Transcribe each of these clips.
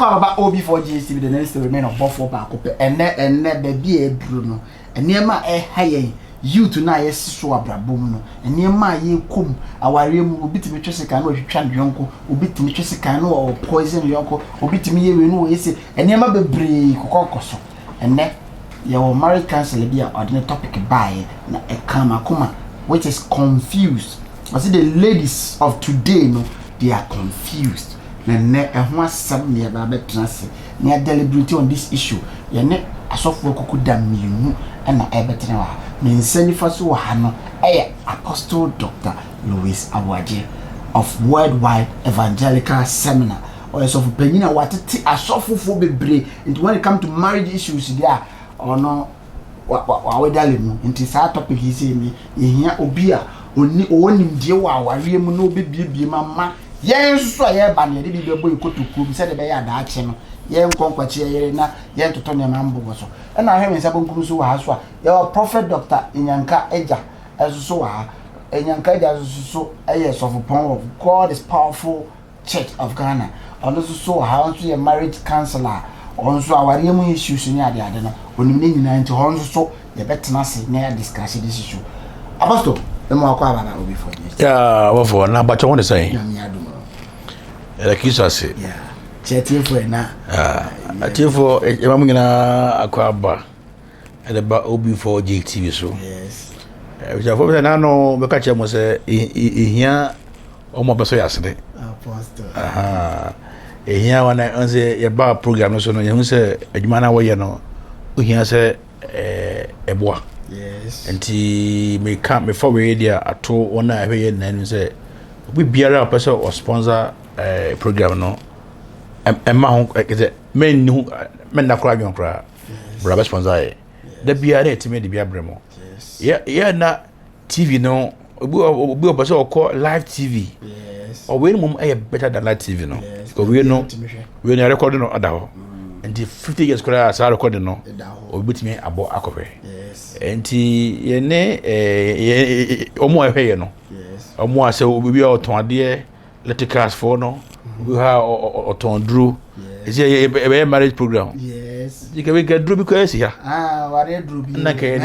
akwa baba OB4GTV the next remain of bofo ba ko pe enne baby e duro no enema e hayen youth na yes so abrabom no enema ye kom aware mu obitimi tweseka na ohwetwa ndwonko obitimi tweseka na o poison yonko obitimi ye we no yesi enema bebre kokokoso enne your marriage counselor be a topic by na e kama kuma which is confused. I see the ladies of today no they are confused. Na ho asam ne ba betrase ne deliberate on this issue ye ne asofo kokoda mienu na ebetre wa me nsanifa so wa ha no Apostle Dr. Louis Abuaje of Worldwide Evangelical Seminar or so for penina watete asofofo bebre and when it come to marriage issues there or no wa wedale mu nti sa topic yi say me ehia obi a oni onimdie wa aware mu no obibiebie mama yen so ye ba ne de bi bebo ikotoku bi se de be ya da ache no yen konkwachi yere na yen toto ne mambo so e na hwe nsa bonkuru so wa ha so a ye prophet Dr. Inyanka Eja so wa Inyanka Eja so yes of of God is Powerful Church of Ghana on so how to a marriage counselor on so aware mu issues ni ade no onim ne nyina nti hon so ye betena se na discuss this issue Apostle emo akwa baba obi for this yeah what for na bacho won say kisa se yeah chetifo na chetifo e ma nyina akwa ba e ba OB4GTV so yes we for na no be ka che mo se ehia o mo beso yasede Apostle ehia wana onse ye ba program no so no ye hu se adwuma na wo ye no ohia se eboa yes enti me can me for we dia ato wona ahwe ye nan se obi biara person o sponsor program no emma ho kete men ni men na kra dwon kra bra sponsor e da biara etime de bia bremo yeah na TV no obi person o call live TV yes o we mum better than live TV no because we no record no adaho enti 50 years kra sa record no obitimi abo akọhwe yes enti ye ne omo ehwe ye no yes omo ase obi oton ade electricals for no we ha oton dru is a marriage program yes you can get dru because ya ware dru bi na ka ye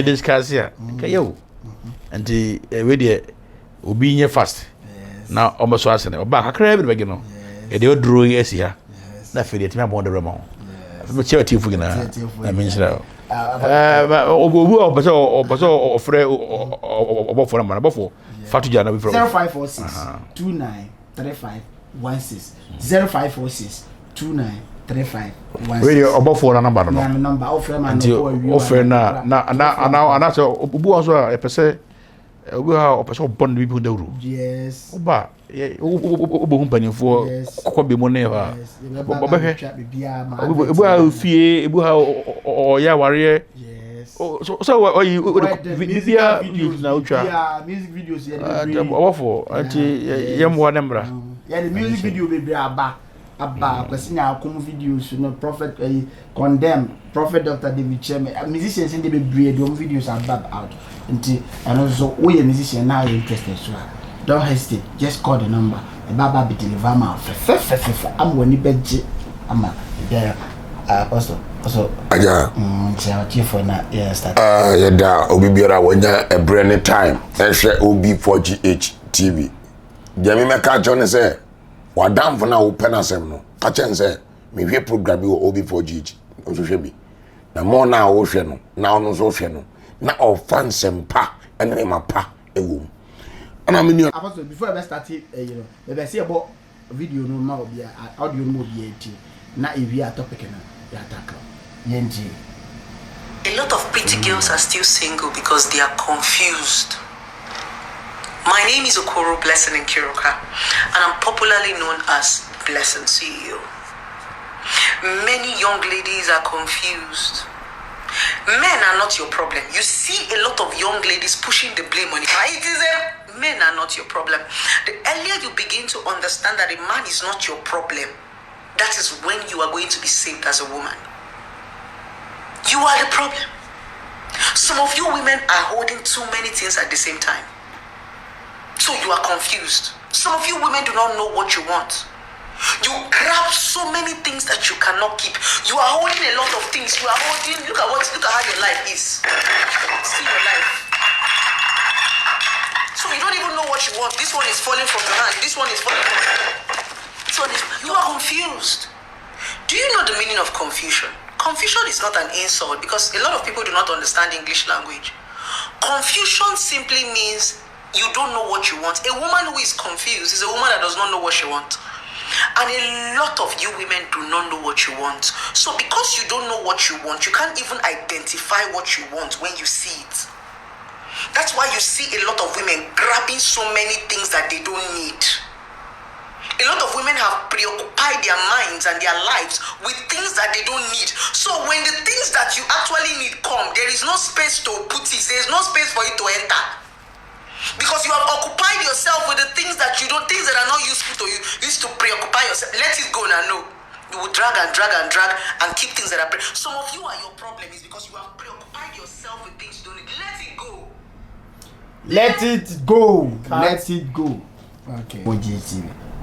discuss ya ka yo enti we de obi nye fast na omo so ase ne oba kakra bi be no e de dru yes ya na feel it me abon de remo me che ati fugi na me nchira obu obaso ofre obofo na obofo fatu jana bi 0546 293516 0546 293516 we obofo na number no na number ofre man no ofre na so obu also e pese obu ha opeso bon bi da ru yes oba obo humpanifo kokko be mo ne ha obehwe obu ha fie obu ha oya ware yes so bibia na utwa music videos ya obofo anti yemwa nembra ya the music video be aba kwesinya akom videos no prophet condemn prophet Dr. David Cheme musicians in the be videos are out until and also we a musician now interested so don't hesitate just call the number baba be deliver ma am woni beje ama there Apostle also aja for na start ya da obi biara wonya a brand time ehwe OB4GH TV jami me ka jone say wadam for na open asem no ka chen say me hwe program bi OB4GH ohwe bi na mo na wo hwe no na ono so hwe no na ofan sempa ene mapa ewom ana me ni Apostle before I start they say about video no ma obi audio no obi eti na evi a topic na ya tackle yenji. A lot of pretty girls are still single because they are confused. My name is Okoro Blessing Nkiruka, and I'm popularly known as Blessing CEO. Many young ladies are confused. Men are not your problem. You see a lot of young ladies pushing the blame on it. Men are not your problem. The earlier you begin to understand that a man is not your problem, that is when you are going to be saved as a woman. You are the problem. Some of you women are holding too many things at the same time. So you are confused. Some of you women do not know what you want. You So many things that you cannot keep. You are holding a lot of things. You are holding. Look at how your life is. See your life. So you don't even know what you want. This one is falling from your hand. This one is falling from your hand. This one is. You are confused. Do you know the meaning of confusion? Confusion is not an insult because a lot of people do not understand English language. Confusion simply means you don't know what you want. A woman who is confused is a woman that does not know what she wants. And a lot of you women do not know what you want. So because you don't know what you want, you can't even identify what you want when you see it. That's why you see a lot of women grabbing so many things that they don't need. A lot of women have preoccupied their minds and their lives with things that they don't need. So when the things that you actually need come, there is no space to put it. There is no space for it to enter. Because you have occupied yourself with the things that you don't, things that are not useful to you. You used to preoccupy yourself. Let it go now. No. You will drag and keep things that are some of you are your problem is because you have preoccupied yourself with things you don't need. Let it go. Let it go. Let it go. Okay.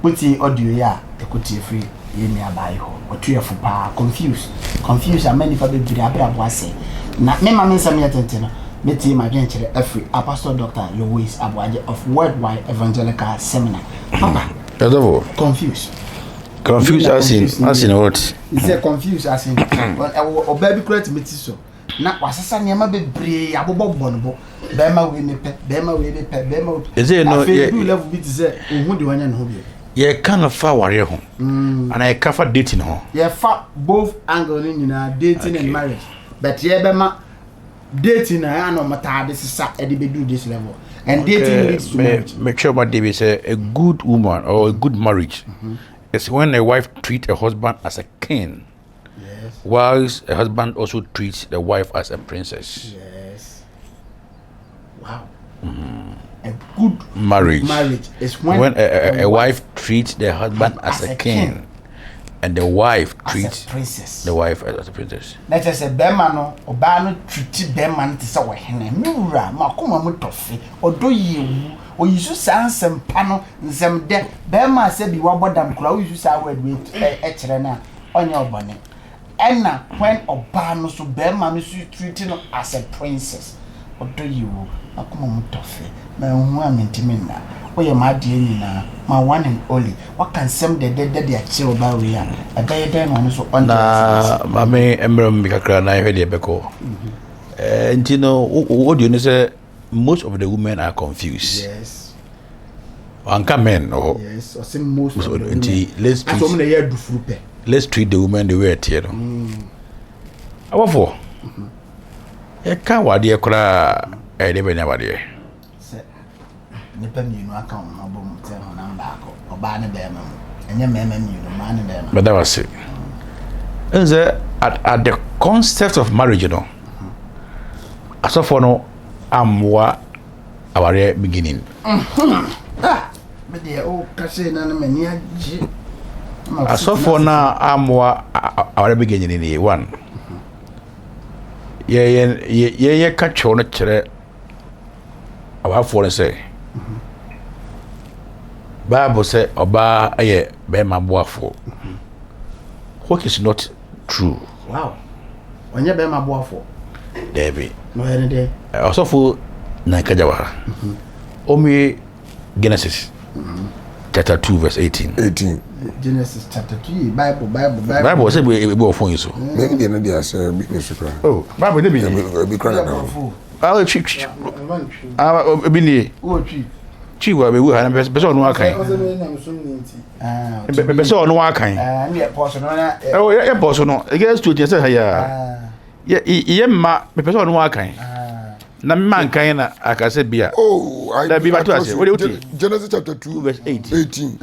Puti audio ya ekuti free yemi abai ho otu efu pa confused amani fa bebre abrabo ase na me ma mensa me tente no meti ma dwen kire every Apostle Dr. Louis Aboagye of Worldwide Evangelical Seminar papa confused as in what is it confused as in o baby correct meti so na wasesa niam bebre abobobonbo bema we mepe is it no level bit say ohun de wanya no ho bi ye kind of far warrior home and I cover dating home. Yeah, far both angle in dating and marriage. But yeah, bema dating I know matter this is do this level. And dating leads to marriage. Make sure what David say a good woman or a good marriage is when a wife treats a husband as a king. Yes. Whilst a husband also treats the wife as a princess. Yes. Wow. A good marriage is when a wife treats the husband as a king and the wife treats the wife as a princess. Let us say bema no oba no treat bema no tse wo hene miwura makoma mu tofe odo yewu oyisu sansem pa no nsem de bema se bi wabodam kura oyisu sa word we kire na onye obone enna when oba no so bema no so treat no as a princess odo yewu makoma mu tofe na hu amintimina oye ma de nyina ma one and only what can some de achi oba we ya abeye no so on na mame emrem bikakra na hwe de beko ntino what do you say most of the women are confused. Yes. Anka men or yes or some most of the women. Let's treat the women the way it you know. Awofo e kan wade kra e de be nyabade nipa mienu aka ho bom te ho namba ako oba ne be ma enye mema mienu ma ne be ma but that was it. Is at the concept of marriage you know asofo no amwa aware beginning me de o kase na na mani agi asofo na amwa aware beginning ni one ye ka cho no kire awafo no say Bible say oba aye be ma boafo what is not true. Wow. Onye be ma boafo David no ene de asofo na kajawa omi Genesis chapter 2 verse 18 Genesis chapter 2 Bible say we ofon so maybe they know they say business cry oh Bible dey be cry now ah chi bi ni o twi chi wa be wu ha na be so no akan be so no akan me pause no na oh ye pause no against to say ha ya ye ma be so no akan na man kan na akase bia oh I be bato ase what do you Genesis chapter 2 verse 18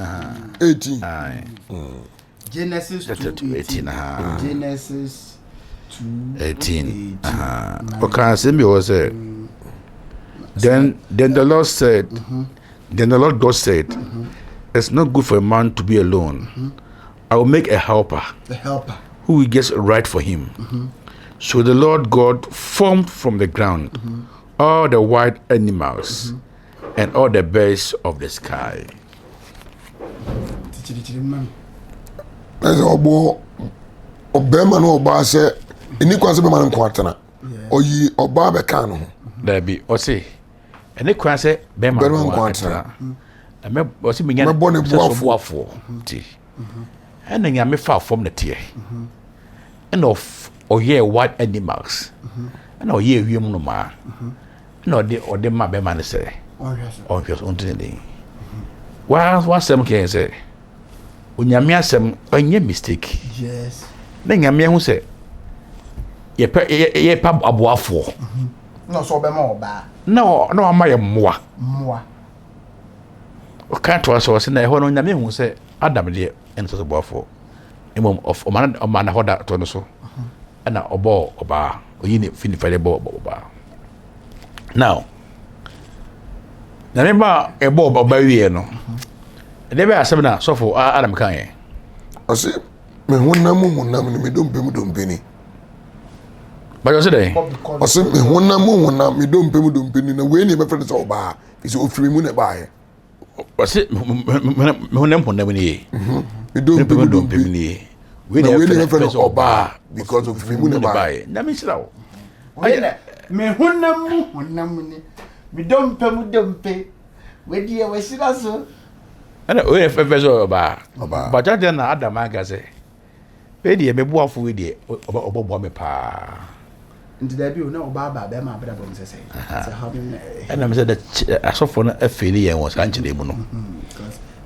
Genesis chapter 18 Genesis 2:18 okay say me was then the Lord said then the Lord God said it's not good for a man to be alone. I will make a helper who will get right for him. So the Lord God formed from the ground all the wild animals and all the birds of the sky. As Obama no Oba say, any consequence man quarter. Or ye Oba Becano. There be, or say, and the crown say, Berman quarter. I may was him again, born a boy for tea. And then I may far from the tear. And of or ye white animals. And or ye human no ma. No, they or the my Berman say. Oh, yes, on thing. What some can say? When you mean some on your mistake. Yes. Then you mean who say, ye pub a bois for. No, so be more ba. No, I may more. More. Can't trust us in the whole on your who say, Adam dear, and so bois for. A mom of a man of that to so. And a ball or bar, or you need finish for the ball bar. Now, remember a bob of Barry, no. Never a seminar, so for Adam Kanye. I say, me won't me don't penny. But I said, I say, me won't me don't penny. No way, my friends all bar. It's all free moon buy. What's it? When never near. We don't penny. We never friends all bar because of free moon buy. Let me slow. Me honam me don't pay. Where do you see that so? And if ever bar. But I don't know Adam Magazine. Pay me boy for with it or me pa. Into the view, no Baba, Bema, Brabham say. And I'm said that I saw for a failure was actually mono.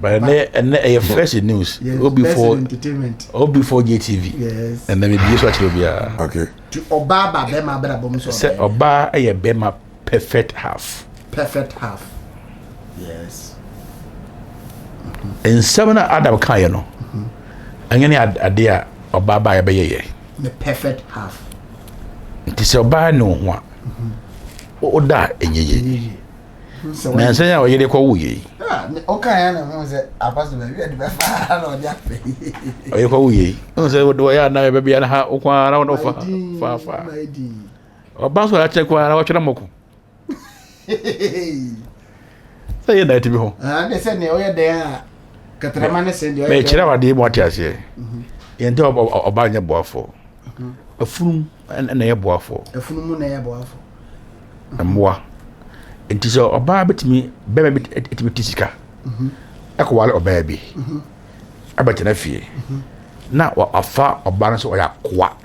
But a fresh news before entertainment or before GTV. Yes. And then maybe what will be okay. To Obaba, Bema, Brabham say Oba a Bema perfect half. Perfect half. Yes. In 7 Adam Kayano. And any idea Oba by a bay. The perfect half. It is Oba no one. Oh, that in ye. So when I say, oh, you call ye. Okay, and was it? I passed the baby. Oh, you call ye. Oh, say, what do I know? Baby, and how around of far. Or bounce when I check where I watch a moco. Say that to be home. They said, no, you're there. Catramana said, you're a child, I did what I say. In top of buying a boy for a fool and a boy for a full moon, a boy for a more. It is a baby to me, baby, it will tisika. A koala or baby. I bet in fear. Now, a far or balance or a quack.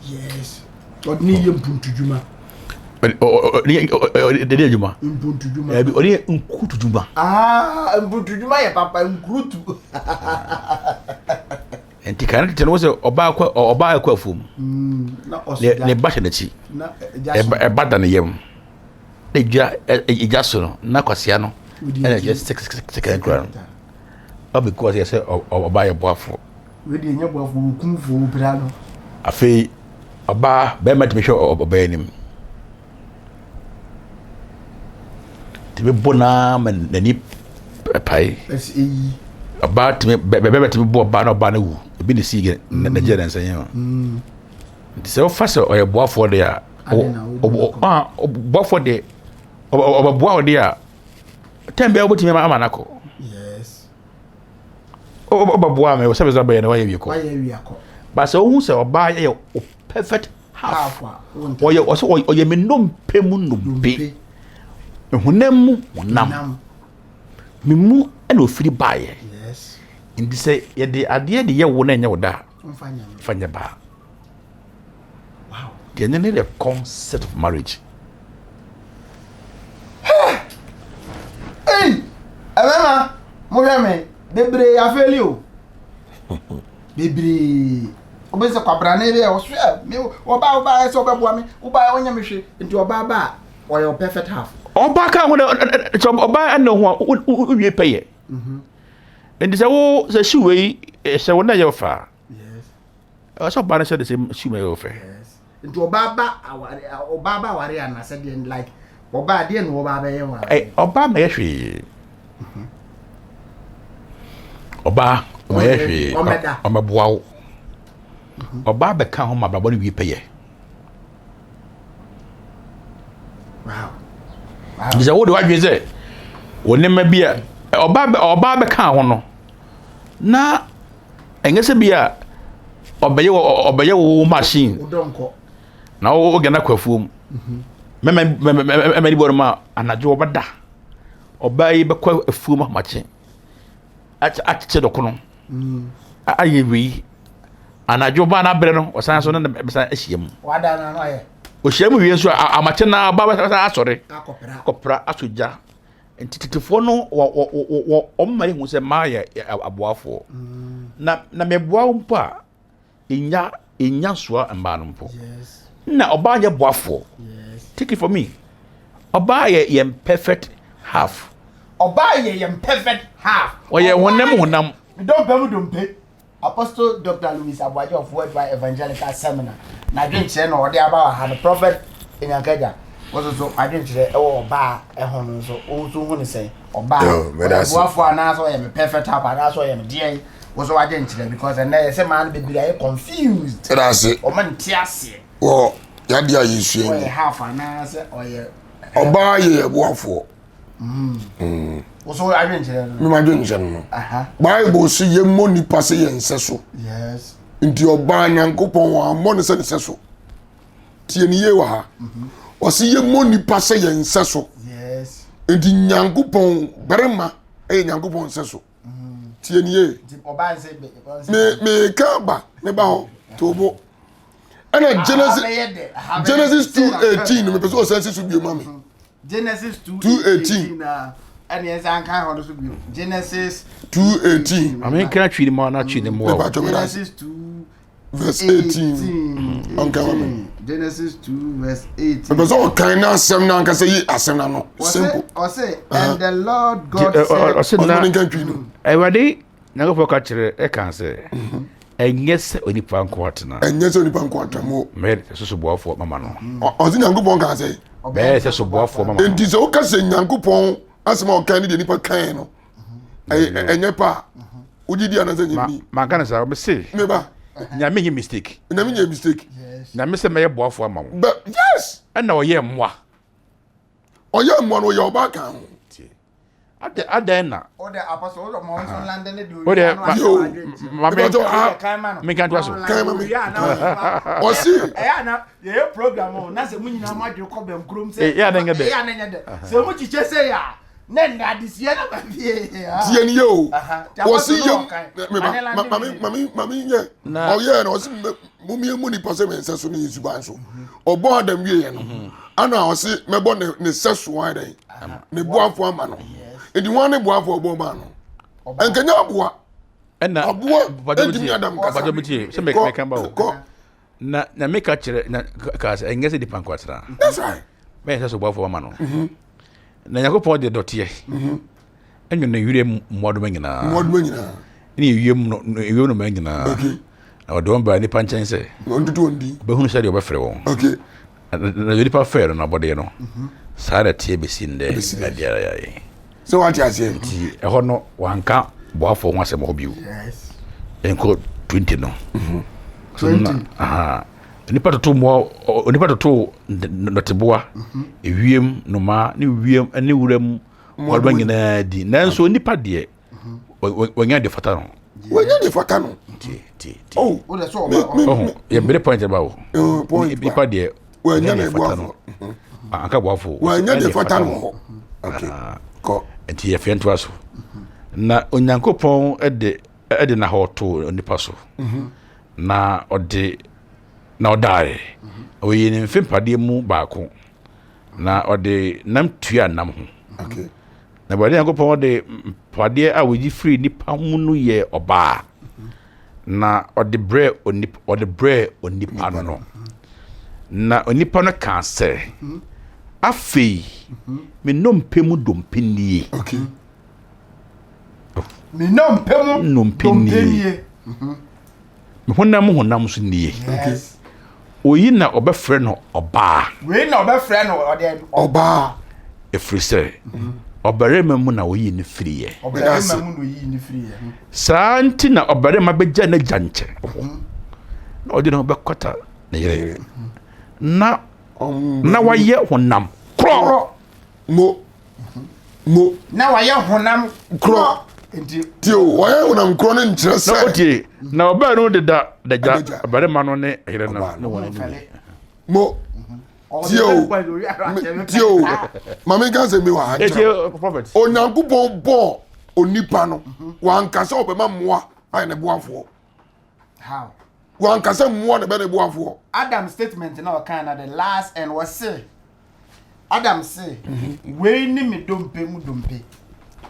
Yes. What need you to Juma? The day Juma. To Juma. Only to Juma. Ah, and put to Juma, Papa, and Groot. And he can't tell us about or buy a quaffum. The battery, a button a yam. They just so, Nacosiano, and just 6 grand. Not because I said or buy a buffalo. Ready in your buff will come for Brano. A fee, a bar, Bemet me sure of obeying him. To be bonam and the nip pie. About me, Bemet to be bought by no banner, be the sea in the Jeddah saying. So fast or a boy for there. Boy for the or a boy there. 10 be able to me, my manako. Yes. Oh, boy, I was always about the way you call. But so who say buy a perfect half. Or you also or you mean no pemun be. Nam Mimu and no free buy. Yes. In the say, yet the idea the year won't know that. Fanya bar. Wow. They need a concept of marriage. Hey! Avema! Moyame! Debre, I fail you. Debre. Obesa kwabrane be o swear. Me oba so beboa me. Oba onya me hwe. Nti oba or your perfect half. Oba ka ho oba an no ho wie peye. And say wo say shoe say wona ye fa. Yes. So ba na say the same shoe me ofa. Yes. Nti oba ware an say like oba de no oba be ye wa. Eh oba me hwe. Oba me hwe. Omeboa wo. Oba be ka ho mabrabo ni wie peye. Wow. Is what do I say? When never be a oba be ka ho no. Na engese bia obeye wo machine udonko na wo gana kwafuom mema di boroma anajo obada obayi bekwa afuom mache ache dokono ayewi anajo ba na bre no osan so na besa ahiem wada na no ye ohiem wie so amache na ba asore akopra asoja entitifo no wo omare hu se maye aboafo na meboa mpa enya soa mba no mpo na oba nya boafo take it for me oba ye perfect half oba ye perfect half oye honam dompe Apostle Dr. Louis Abwaje of Worldwide Evangelical Seminar na dwenche no ode aba ha the prophet enyankaja so adwenche oba ehon so hu ne say oba boafo anaso ye perfect half anaso ye dey so adwenche because and say man be confused that's it o man tiase wo ya dia yesu o half anaso o ye oba ye boafo so adwenche me ma dwenche no Bible say ye money pass ye nseso yes nti oba nyankopon wa money se nseso tie ni ye wa ha o say ye money pass ye nseso yes nti nyankopon berema nyankopon nseso tie ni ye oba nse me ka ba ne ba ho tobo ana Genesis 2:18 me pese o sense so bi mami Genesis 2:18 and yes an kan ho so bi Genesis 2:18 I mean can treat more not treat them more Genesis 2:18 Genesis 2:18 because all kind of asem na say yi asem na no simple o say and the Lord God said everybody na go ka kire e kan say enyese onipa nkwatena enyese onipa nkwatena mo me so boafo mama no o si nyankopon kan say be so boafo mama no enti so ka say nyankopon asema o kan ni nipa kan no enye pa ujidi anaze nyimi ma kan say o be say me ba nya me mistake na me nya mistake na me say me boafo mama but yes and na o ye mwa no ye oba kan Adena. Ode apostle ode mo so London do. Ode me kan to so. O si. Na ye program o na se munyina madwe ko bem krom se. Ya na ngede. Ya na ngede. Se mu chiche se ya. Na ndadisia na ba bie. Tie ni yo. O si ye mami nye. O ye na o si mu ni pose men se so ni Yesu ban so. Obo adam wie ye no. Ana o si mebo ne se so wan den. Ne boafo ama no. Edi wane boafo obo ma no. Enkenya aboa. Ena aboa badobiti adam ka badobiti se me kan ba o. Na me ka kire na ka se engese di pankwatra. That's right. Me se so boafo ama no. Na yakopon de dotie. Enyo na yure modoma nyina. Ni yiem no ma nyina. Okay. Na odom ba ni panchan se. Ondudu ondi. Be hunu se de obefre won. Okay. Na yuri pa fair na bode no. Sara tie besinde adiara yae. So what you say? Ti e ho no wanka boafo ho asem ho biu. Yes. Enko 20 no. So na nipa toto noteboa ewiem no ma ne wiem ne wuram wadba nyina di nanso nipa de wonya de fata no. Wonya de fata no. Ti. Oh, o de so ye bere point ba wo. Point nipa de wonya de fata no. Anka boafo. Wonya de fata no. Okay. Ko enti ye fento aso na onyankopon ede na hoto nipa so na ode na odare oyi ni mfempade mu baako na ode nam tua nam ho okay na bade yankopon ode pade a wogi free nipa mu no ye oba na ode bre onipa no na onipa no kan se afei me nompemu dompenie okay me nompemu dompenie me honam so nie okay oyi na obefre no oba we na obefre no ode oba efrise obarema mu na oyi ni friye obarema mu no yi ni friye santi na obarema beja na janche na ode no bekota na yere na waye honam kro mo na waye honam kro tio wɔyɛ wonam korɔ no nkyerɛ sɛ na otie na ɔbaa no deda dagya abarima no ne yere no ne wɔn anim mo tio mame ka sɛ mi wɔ ha etie prophet onyankopɔn bɔ onipa no wankasa ɔbɛma mmoa ayɛ ne boafoɔ How? wankasa mmoa ne bɛ ne boafoɔ Adam statement na kind of the last and was say Adam say we ni me dompe mu dompe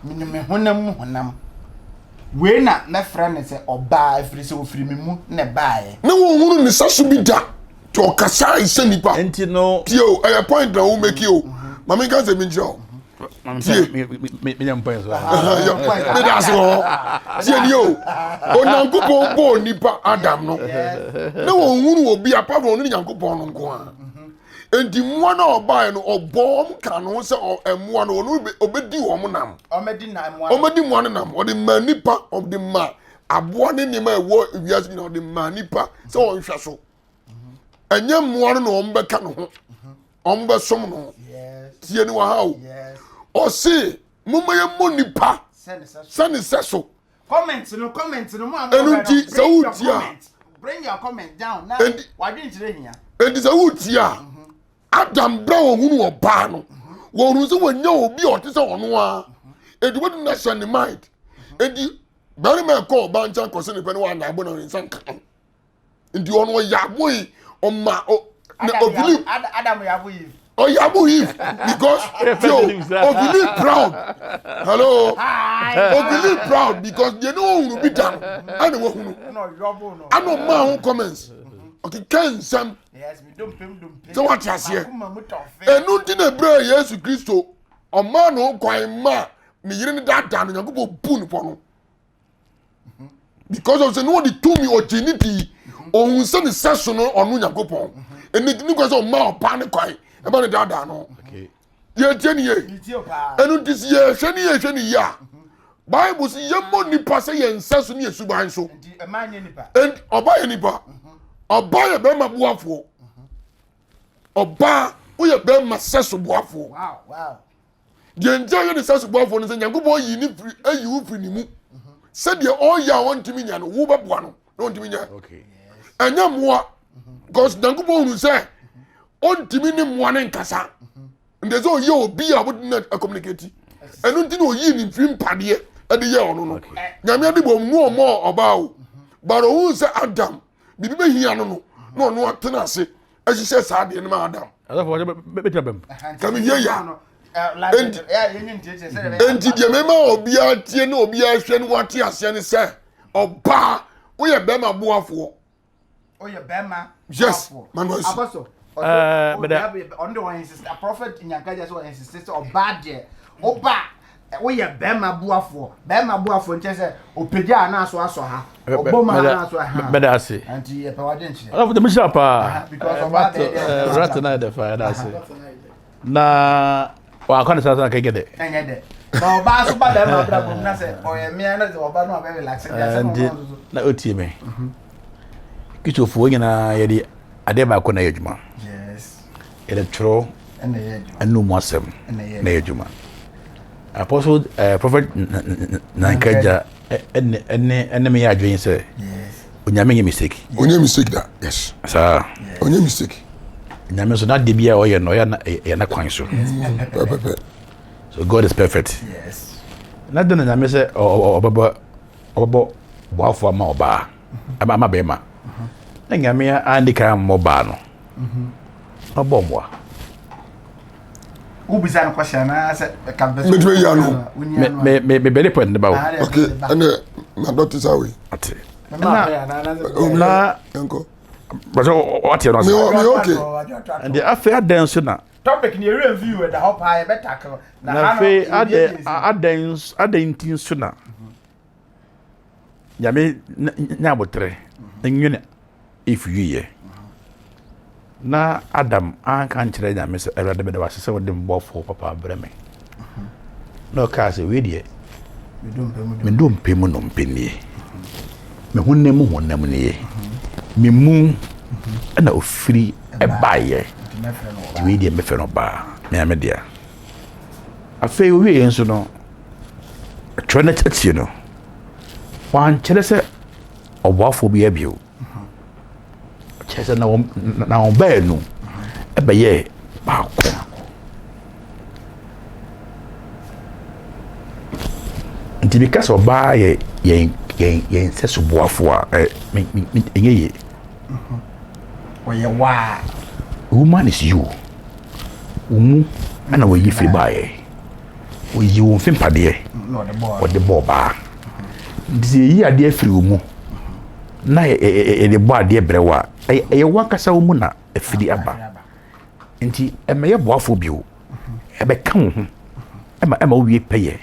me me honam we na me friend say oba afiri say ofiri me mu na baaye na wɔn hunu ne sa so bi da to ɔkasa isɛ nipa enti no tio ɛyɛ point na wo make o mame ka sɛ mi nkyerɛ o me nyampa so me da so tie ni o onyankopɔn bɔ nipa Adam no na wɔn hunu obi apart from ne nyankopɔn no nko a enti mmoa na ɔbaa no ɔbɔ ka no sɛ mmoa no ɔno obedi wɔn nam omedi na mo ɔmɛdi mmoa no nam ɔde ma nipa ɔde ma aboa ne nneɛma ɛwɔ wiase nyinaa ɔde ma nipa sɛ ɔnhwɛ so ɛnyɛ mmoa no na ɔmbɛka no ho ɔmbɛsom no ho tie ni wɔ ha o ɔse momma yɛmmɔ nipa sɛne sɛ so comment no mo ɛno nti sɛ wotia bring your comment down now wadwen kyerɛ hia enti sɛ wotia Adam bra wɔhunu ɔbaa no wɔhunu sɛ wɔanya obi a ɔte sɛ ɔno a enti wɔde na hyɛ ne mind enti barima ɛkɔ ɔbaa nkyɛn kɔsɛ nipa no wɔanya abo na ne nsa nka no nti ɔno ɔyɛ abo yi ɔma ɔbili Adam yabo yi ɔyabo yi because ɔbili proud hello ɔbili proud because deɛ ne wɔhunu bi da no ɛna wɔhunu ɛna ɔmaa ho comments ɔkeka nsɛm sɛ wate aseɛ ɛno nti na berɛ Yesu Kristo ɔmaa no kwan ma ne yere ne daadaa no Nyankopɔn bu ne pɔ no because of sɛ ne wɔde tumi ɔgye ne dii ɔhu sɛ ne sɛ so no ɔno Nyankopɔn ɛne ne kwan sɛ ɔmaa ɔpaa ne kwan ɛma ne daadaa no yɛtie ne ye ɛno nti sɛ yɛhwɛ ne yie a Bible sɛ yɛmmɔ nipa sɛ yɛn sɛ so ne yɛ suban so ɔba yɛ nipa ɔba yɛ bɛrima boafoɔ ɔba woyɛ bɛrima sɛso boafoɔ deɛ nkyɛn yɛ ne sɛso boafoɔ no sɛ Nyankopɔn ayi wo firi ne mu sɛdeɛ ɔyɛ a wɔntumi nya no wo bɛboa no na wɔntumi nya ɛnyɛ mmoa because Nyankopɔn hunu sɛ ɔntumi ne mmoa ne nkasa nti sɛ ɔyɛ obi a wode na communicate ɛno nti na ɔyii ne mfiri mpadeɛ ɛde yɛ ɔno no Nyame ade bɔ mu ɔmɔ ɔbaa o but ɔhu sɛ Adam bibi bɛhia no no na ɔno atena ase ahyehyɛ saa deɛ no ma Adam kame yɛ ya enti deɛ mema obiara tie ne obiara hwɛ ne wate aseɛ ne sɛ ɔbaa woyɛ bɛrima boafoɔ oyɛ bɛrima yes manuel apostle on the one insist a prophet Nyankaja so insist ɔbaa deɛ ɔba woyɛ bɛrima boafoɔ nkyɛ sɛ opagya na so asɔ ha ɔbɔma na so ha bɛda ase anti yɛpɛ wade nkyerɛ ɔlɔfo de mehyira paa because ɔbaa deɛ rat na de fa da ase na wa akɔne sasa na kɛgɛ de ɛnyɛ dɛ na ɔbaa so ba bɛrima bra bom na sɛ ɔyɛ mmea na sɛ ɔbaa no abɛ relax na otie me kitofo nyinaa yɛde ade baako na yɛ adwuma yes yɛde twerɛ ɛna mu asɛm na yɛ adwuma Apostle Prophet Nyankaja ene me ya adwen sɛ onyame nye mistake da yes saa onye mistake nyame so na de bia ɔyɛ no ɔyɛ na kwan so so God is perfect yes na de na nyame sɛ ɔbɛbɔ boafo ama ɔbaa ama bɛma na nyame andika mmɔ baa no ɔbɔ mmoa ubisa no question na say campus me ya no me very point ba okay and my daughter sawe ate na enko but what you know me okay and the affair dance na topic ni review e da hop high better na fe adentin so na ya me nya botre nwene if you ye na Adam an kan kyerɛ nya me sɛ ɛwɛde bɛde wase sɛ wode mbɔfo papa brɛme na ɔka sɛ we deɛ me dom pemu no mpenie me honam nie me mu ɛna ofiri ɛbaayɛ we deɛ mefɛ no baa me ame deɛ afei owie nso no twɛ na kyɛtie no wan kyerɛ sɛ ɔboafo bi abio kyerɛ sɛ na wɔn baanu ɛbɛyɛ baako nti bi kasa ɔbaa yɛ yɛn sɛ so boafo a ɛnyɛ yie wɔyɛ waa woman is you umu ana wɔyi firi baayɛ wɔyi wɔn fi mpadeɛ wɔde bɔ ɔbaa nti sɛ yɛyi adeɛ firi wo mu na yɛde bɔ adeɛ brɛ wo a ɛyɛ wankasa wo mu na afiri aba nti ɛma yɛ boafo bio ɛbɛka wo ho ɛma wowie pɛyɛ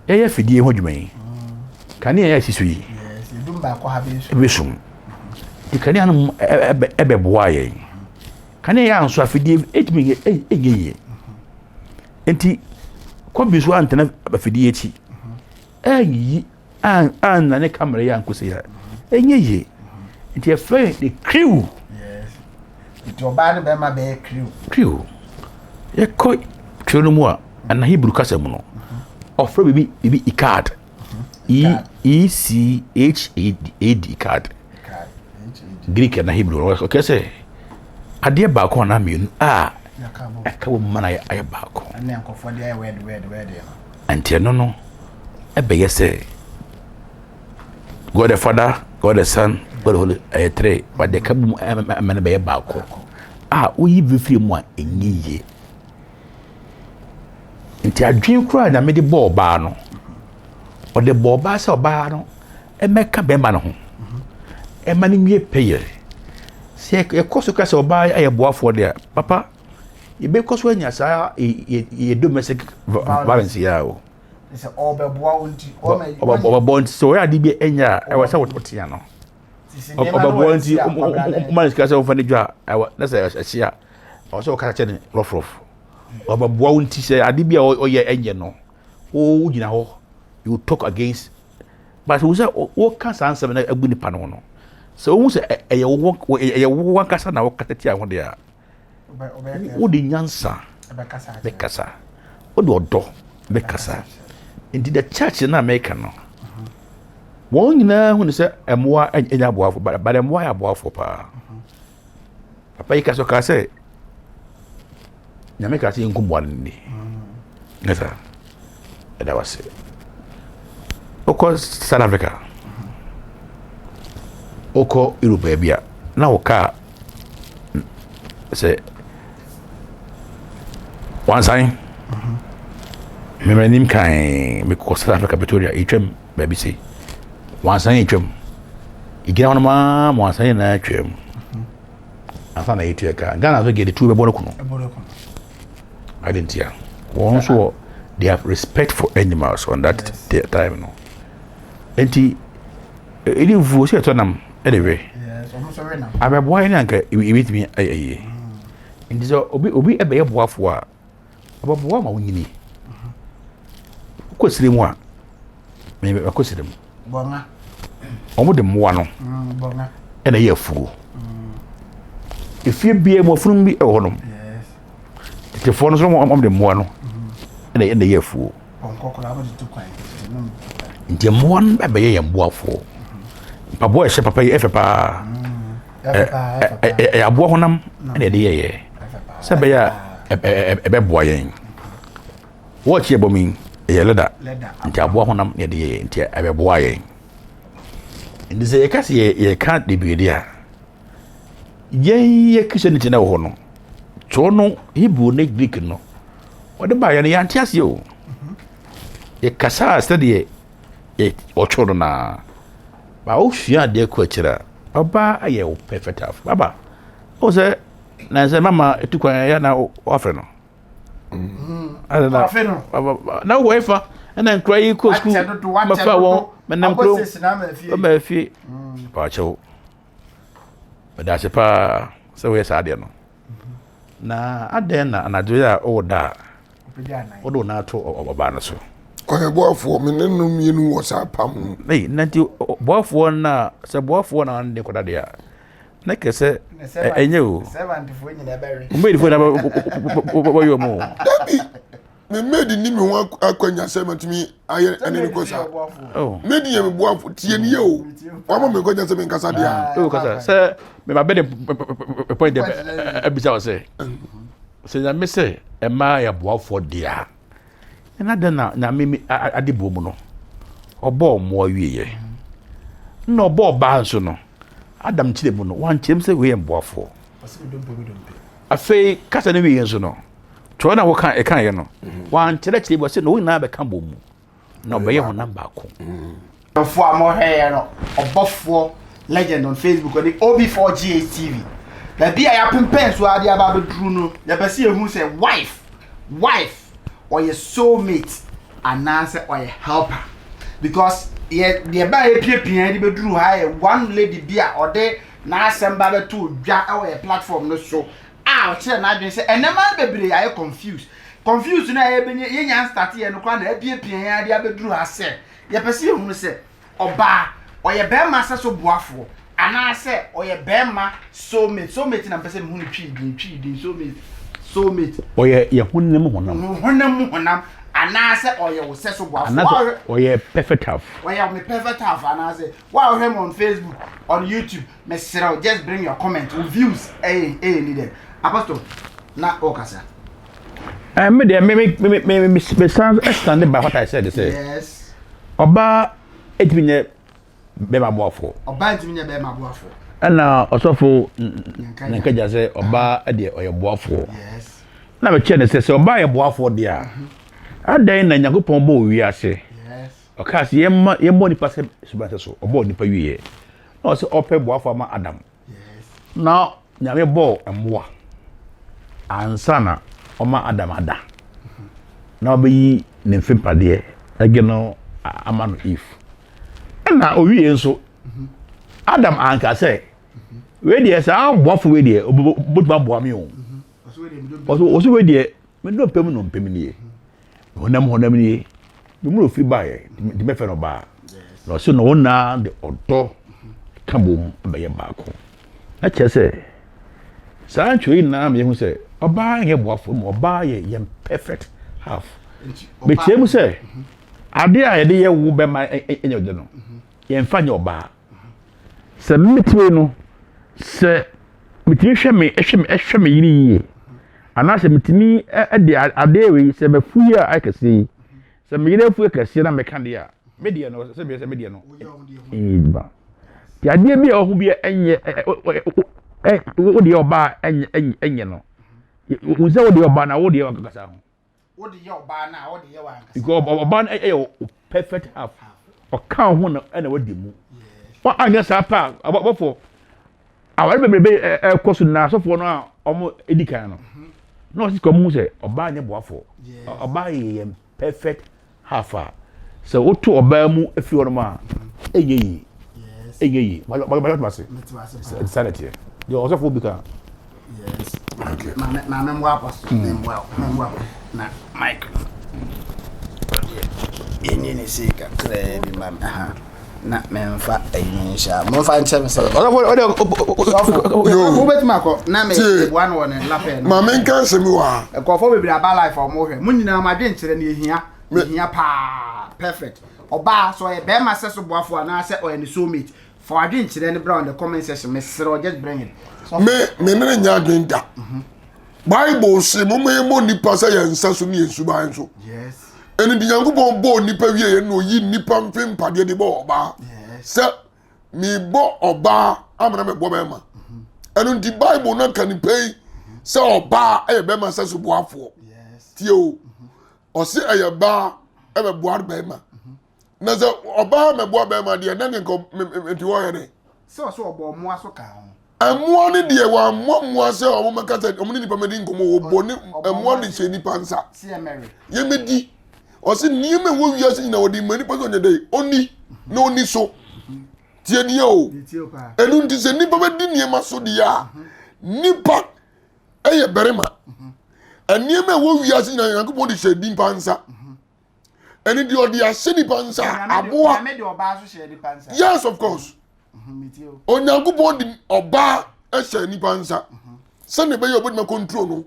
yɛyɛ fidie ho adwuma yi kanea yɛ asi so yi ɛbɛsum nti kanea no ɛbɛboa yɛn kanea yɛ anso afidie ɛtumi ɛnyɛ yie nti kɔmbi so antena afidie akyi ɛnyi anna ne kamera yɛ ankɔsɛ yɛ ɛnyɛ yie nti ɛfrɛ the crew nti ɔbaa no bɛma bɛyɛ crew yɛkɔ crew no mu a ana Hebrew kasa mu no ɔfrɛ bibi icad ECHAD card Greek na Hebrew ɔkɛ sɛ adeɛ baako na mmienu a ɛka wɔ mu ma na ayɛ baako ɛnti ɛno no ɛbɛyɛ sɛ God the Father, God the Son, God the Holy three, but the kabu ɛmɛ no bɛyɛ baako a woyi bɛfiri mu a ɛnyɛ yie nti adwene koraa na mede bɔ ɔbaa no ɔde bɔ ɔbaa sɛ ɔbaa no ɛmɛka bɛrima no ho ɛma no nwie pɛyɛ sɛ yɛkɔ so ka sɛ ɔbaa ayɛ boafoɔ deɛ papa yɛbɛkɔ so anya saa yɛ domestic violence yɛ o ɔbɛboa nti sɛ ɔyɛ ade bi ɛnya a ɛwɔ sɛ wotea no ɔbɛboa nti woma no sika sɛ wofa no dwa a na sɛ ɛhye a ɔwɔ sɛ wɔkasa kyɛ ne rɔfrɔf ɔbɛboa wo nti sɛ ade bi a ɔyɛ ɛnyɛ no wogyina hɔ you talk against but wo sɛ woka saa nsɛm no agu nipa no ho no sɛ wohu sɛ ɛyɛ wo wankasa na wokasa tia ho deɛ a wode nyansa bɛkasa wode ɔdɔ bɛkasa nti the church na America no wɔn nyinaa hu ne sɛ ɛmmoa ɛnya aboafo but ɛmmoa yɛ aboafo paa papa yi ka so ka sɛ nyame ka sɛ yɛnku mmoa no ni ne sa ɛda wase wokɔ South Africa wokɔ Europe baabi a na wo kaa sɛ wansan memanim kan mekɔ South Africa Pretoria ɛtwam baabi sei wansan ɛtwam ɛgyina hɔ no maa ma wansan nyinaa twam ansa na yɛtua ka Ghana so gɛde tu bɛbɔ no kono adentia wɔn nso they have respect for animals on that time no enti ɛdi mfuo sɛ ɛtɔ nam ɛde wɛ abɛboa yɛ ne anka ɛbɛtumi ayɛ nti sɛ obi ɛbɛyɛ boafoɔ a ɔbɛboa ma wonyini wokɔ sire mu a mɛkɔ sire mu ɔmo de mmoa no ɛna ɛyɛ afuo efie bia mu afunum bi ɛwɔ hɔnom tetefoɔ no so ɔmo de mmoa no ɛna ɛyɛ afuo nti mmoa no ɛbɛyɛ yɛ mboafoɔ mpaboa ɛhyɛ papa yi ɛfɛ paa ɛyɛ aboa honam ɛna ɛde yɛyɛ sɛ ɛbɛyɛ a ɛbɛboa yɛn wɔɔkye ɛbɔ mi ɛyɛ leda nti aboa honam na ɛde yɛyɛ nti ɛbɛboa yɛn nti sɛ yɛka sɛ yɛka de biedi a yɛn yɛ Christianity na wɔ hɔ no tɔɔ no Hebrew ne Greek no wɔde ba yɛn no yɛante aseɛ o yɛkasa sɛdeɛ ɔtwo no na ba wosua adeɛ kɔ akyirɛ a ɔbaa ayɛ wo perfect half baba wo sɛ na sɛ mama ɛtu kwan yɛ na ɔfrɛ no na wowɔ ɛfa ɛna nkura yi kɔ skul mafa wɔn menam kuro ɔma afie paakyɛw mɛda ase paa sɛ woyɛ saa adeɛ no na adɛn na anadwo yɛ a ɔwɔ da a wode wo na ato ɔbaa no so ɔyɛ boafoɔ me ne no mmienu wɔ saa pam no nanti boafoɔ na sɛ boafoɔ na ne kɔda deɛ a na kɛ sɛ ɛnyɛ o mbɛdifoɔ na wɔyɛ mu dabi me made ni me ho akwanya se matumi aye ene ne kosa oh made ye me boafo tie ne ye o wa ma me kwanya se me nkasa dia oh kasa say me ba be the point dem abisa o say ya me say e ma ya boafo dia na da na me adebo mu no obo mo awie no obo ba nso no adam chire mu no wan chem say we boafo afei kasa ne wie nso no to na wo kan e kan ye no wan chere chire bo say no na be kan bo mu na obeye ho number ko for amore no obofo legend on Facebook on the OB4GH TV the bia ya pempen so ade aba bedru no ya pese ehu say wife or your soulmate and answer or your helper because the ba e piepia di bedru ha one lady bia or de na assemba be to dwa e your platform no so o chere na adwen say enema bebre ya confused na e benye ye nyan start ye no kwa na e piepia ya de abedru ha se ya pese ehu say oba oye bema se so boafo ana se oye bema soulmate na pese mu twi soulmate oye ye honnem honam ana se oye wo se so boafo ana oye perfect half oye me perfect half ana se wow him on Facebook on YouTube me sero just bring your comment views needed apostle na okasa me sound stand by what I said say yes oba etminye bema boafo oba etminye bema boafo ana osofo nkaja say oba de oye boafo yes na me che ne say oba ye boafo de a adan na nyakopon bo wi ase yes okase ye mo ni passe subase so oba ni pa wiye na say ope boafo ma Adam yes na nyame bo emwa ansana oma Adam ada na obeyi ne mfempade ageno amano Eve na owie nso Adam anka say we dey say boafo we dey obotuma boame o oso we dey me no pem nie honam nie me mu ofi bae di me fe no ba no so no na de odo kabom be ye ba ko na che say san chwe na me hu say oba ye boafo mo oba ye perfect half be che mu say ade a ye de ye wo be ma enye de no ye mfa nye oba se mitwe no se mitimi hwe me yiri yi ana se mitimi de ade we se mafuyi a akase se me yiri afu akase na me kan de a me de no se be se me de no ba ya de bi ohu bi enye wo de oba enye no wo se wo de oba na wo de akasa ho wo de oba na wo de wa akasa because oba na perfect half o kan ho na wadi mu wa anya sa pa abofo aware bebe koso na sofo no a omo edikan no no si komu se oba anya boafo oba ye perfect half a so oto oba mu afi wono ma eyeyi ba mase sanity yo osofo bika yes okay na memwa apostle memwa na Mike yenye ni sika kre bi mam na memfa ayinsha momfa ntem se yo bet mako na me one one lapel ma men kan se mi wa ekofo bebiri aba life o mo hwe mun nyina ma dwen kire na ehia pa perfect oba so e be ma se so boafo na se o any soulmate for adwen kire ne bra on the comment section me sero just bring it me ne nya adwen da Bible say mo nipa say yensa so ne yesuban so yes eni di Nyankopon bo nipa wie ye no yi nipa mfem pade de bo oba se mi bo oba amana me bo be ma enu di Bible na kan pay se oba e be ma se so boafo yes tio o se e ba e be boar be ma na se oba me bo be ma de na nko enti wo ye ne so obo mo aso ka ho ammo ne de wa mo se o mo makata o mo nipa me di nkomo wo bo ne ammo ne se nipa nsa see Mary ye me di o se nieme wo wiase nyina wo di mani pa so nya dai oni na oni so tie die o enu nti se nipa be di niema so di ya nipa eye berema enieme wo wiase nyina Yankopon di se di pansa eni di odi ase di pansa aboa me di oba so she di pansa yes of course Onyankopon di oba ese ni pansa Send be your body control no.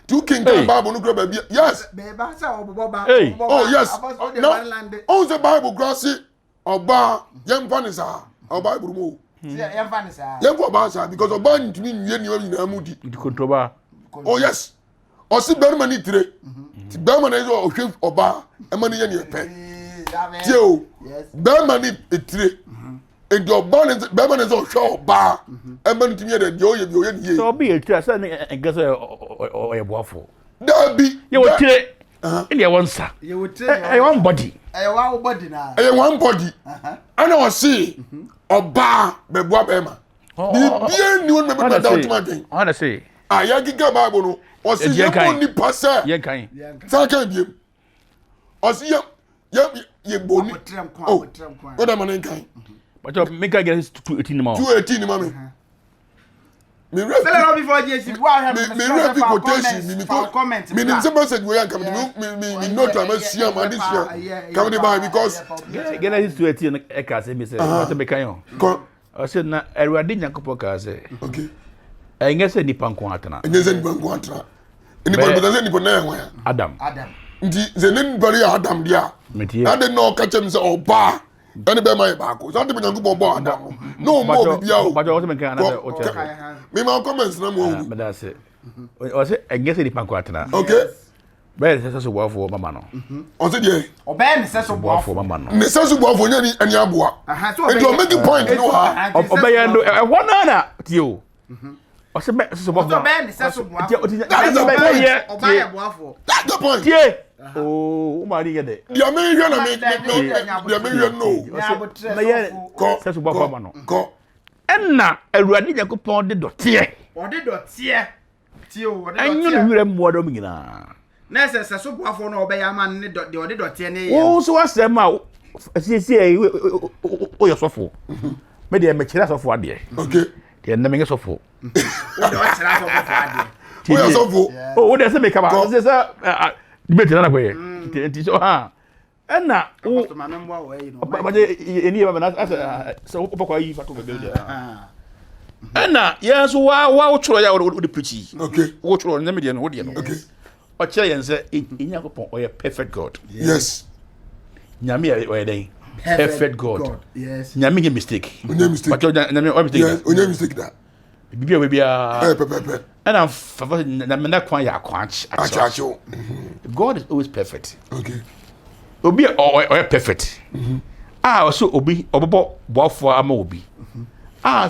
You can get Bible no grab baby. Yes. Oh yes. Now, the Bible grassy oba yem fanisa oba Bible mo. Yem fanisa. Yem for bansa because oba ntimi nwie ni na mudi. Di control ba. Oh yes. O si be man itire. Ti be man is o hwe oba e man ye ni epe. Tio. Yes. Be man itire. And your balance, Beman is all show bar. And man to me that you ye. So be a trust and guess or a waffle. There be you would say in your one sir. You would say I want body. I want body now. I want body. I know see or bar the boab Emma. The new member down honestly. I yagiga Bible or see you only pass. Yankai. Saka or see ye bony. Oh, what am I kind? But make I get 218 more. 218 mommy. Me read before Jesus. Why have me read quotation me comment. Me nim say message we am come me note am share am this year. Come the buy because get this 218 e ka say me say what make kan yo. I said na Erwade Nyankopon ka say. Okay. Enye say nipa nko atena. Enye say nipa nko atena. Nipa be say nipa na enwa. Adam. Ndi zenen bari Adam dia. Na de no ka chem say oba. Any be my back. So the Nyankopon bo Adam. No more bibia o. But also make an o check. Me ma comments na mo. But that's it. O say enye say nipa nko atena. Okay. Be say so boafo mama no. O say dey. Obe ne say so boafo mama no. Ne say so boafo nya ni ani aboa. And you make a point no ha. Obe ya no e wona na tio. O say be so boafo. Obe ne say so boafo. That's the point. Obe ya boafo. That's the point. Tie. Oh, o ma ri get there. Dia me hwe na me dia me hwe no. Me ye say so boafo mama no. Ko. Enna Awurade Nyankopon de dotie. O de dotie. Tio, o de dotie. Enyo no wure mmo do mnyina. Na say so boafo no obe ya ma ne de o de dotie ne ye. O so wasem a sie o yo sofo. Me de me kira sofo ade. Okay. De na me nge sofo. O de o kira sofo ade. O yo sofo. O de se me ka ba. Se debate na kwe. Nti so ha. Enna o ma me mbo we no. Ba eni ba na asa so opakwa yi fato be be. Enna yes wa wo choro ya wo de preach. Okay. Wo choro na me de no wo de no. Okay. O chere yen se Nyankopon o ye perfect God. Yes. Nyame o den. Perfect God. Yes. Nyame get mistake. Onye mistake. But nyame o mistake. Yes, onye mistake da. Bibia we bia. Pepe. And I'm na me na kwan ya kwan acho. God is always perfect. Okay. Obi o perfect. So obi obobo boafo ama obi.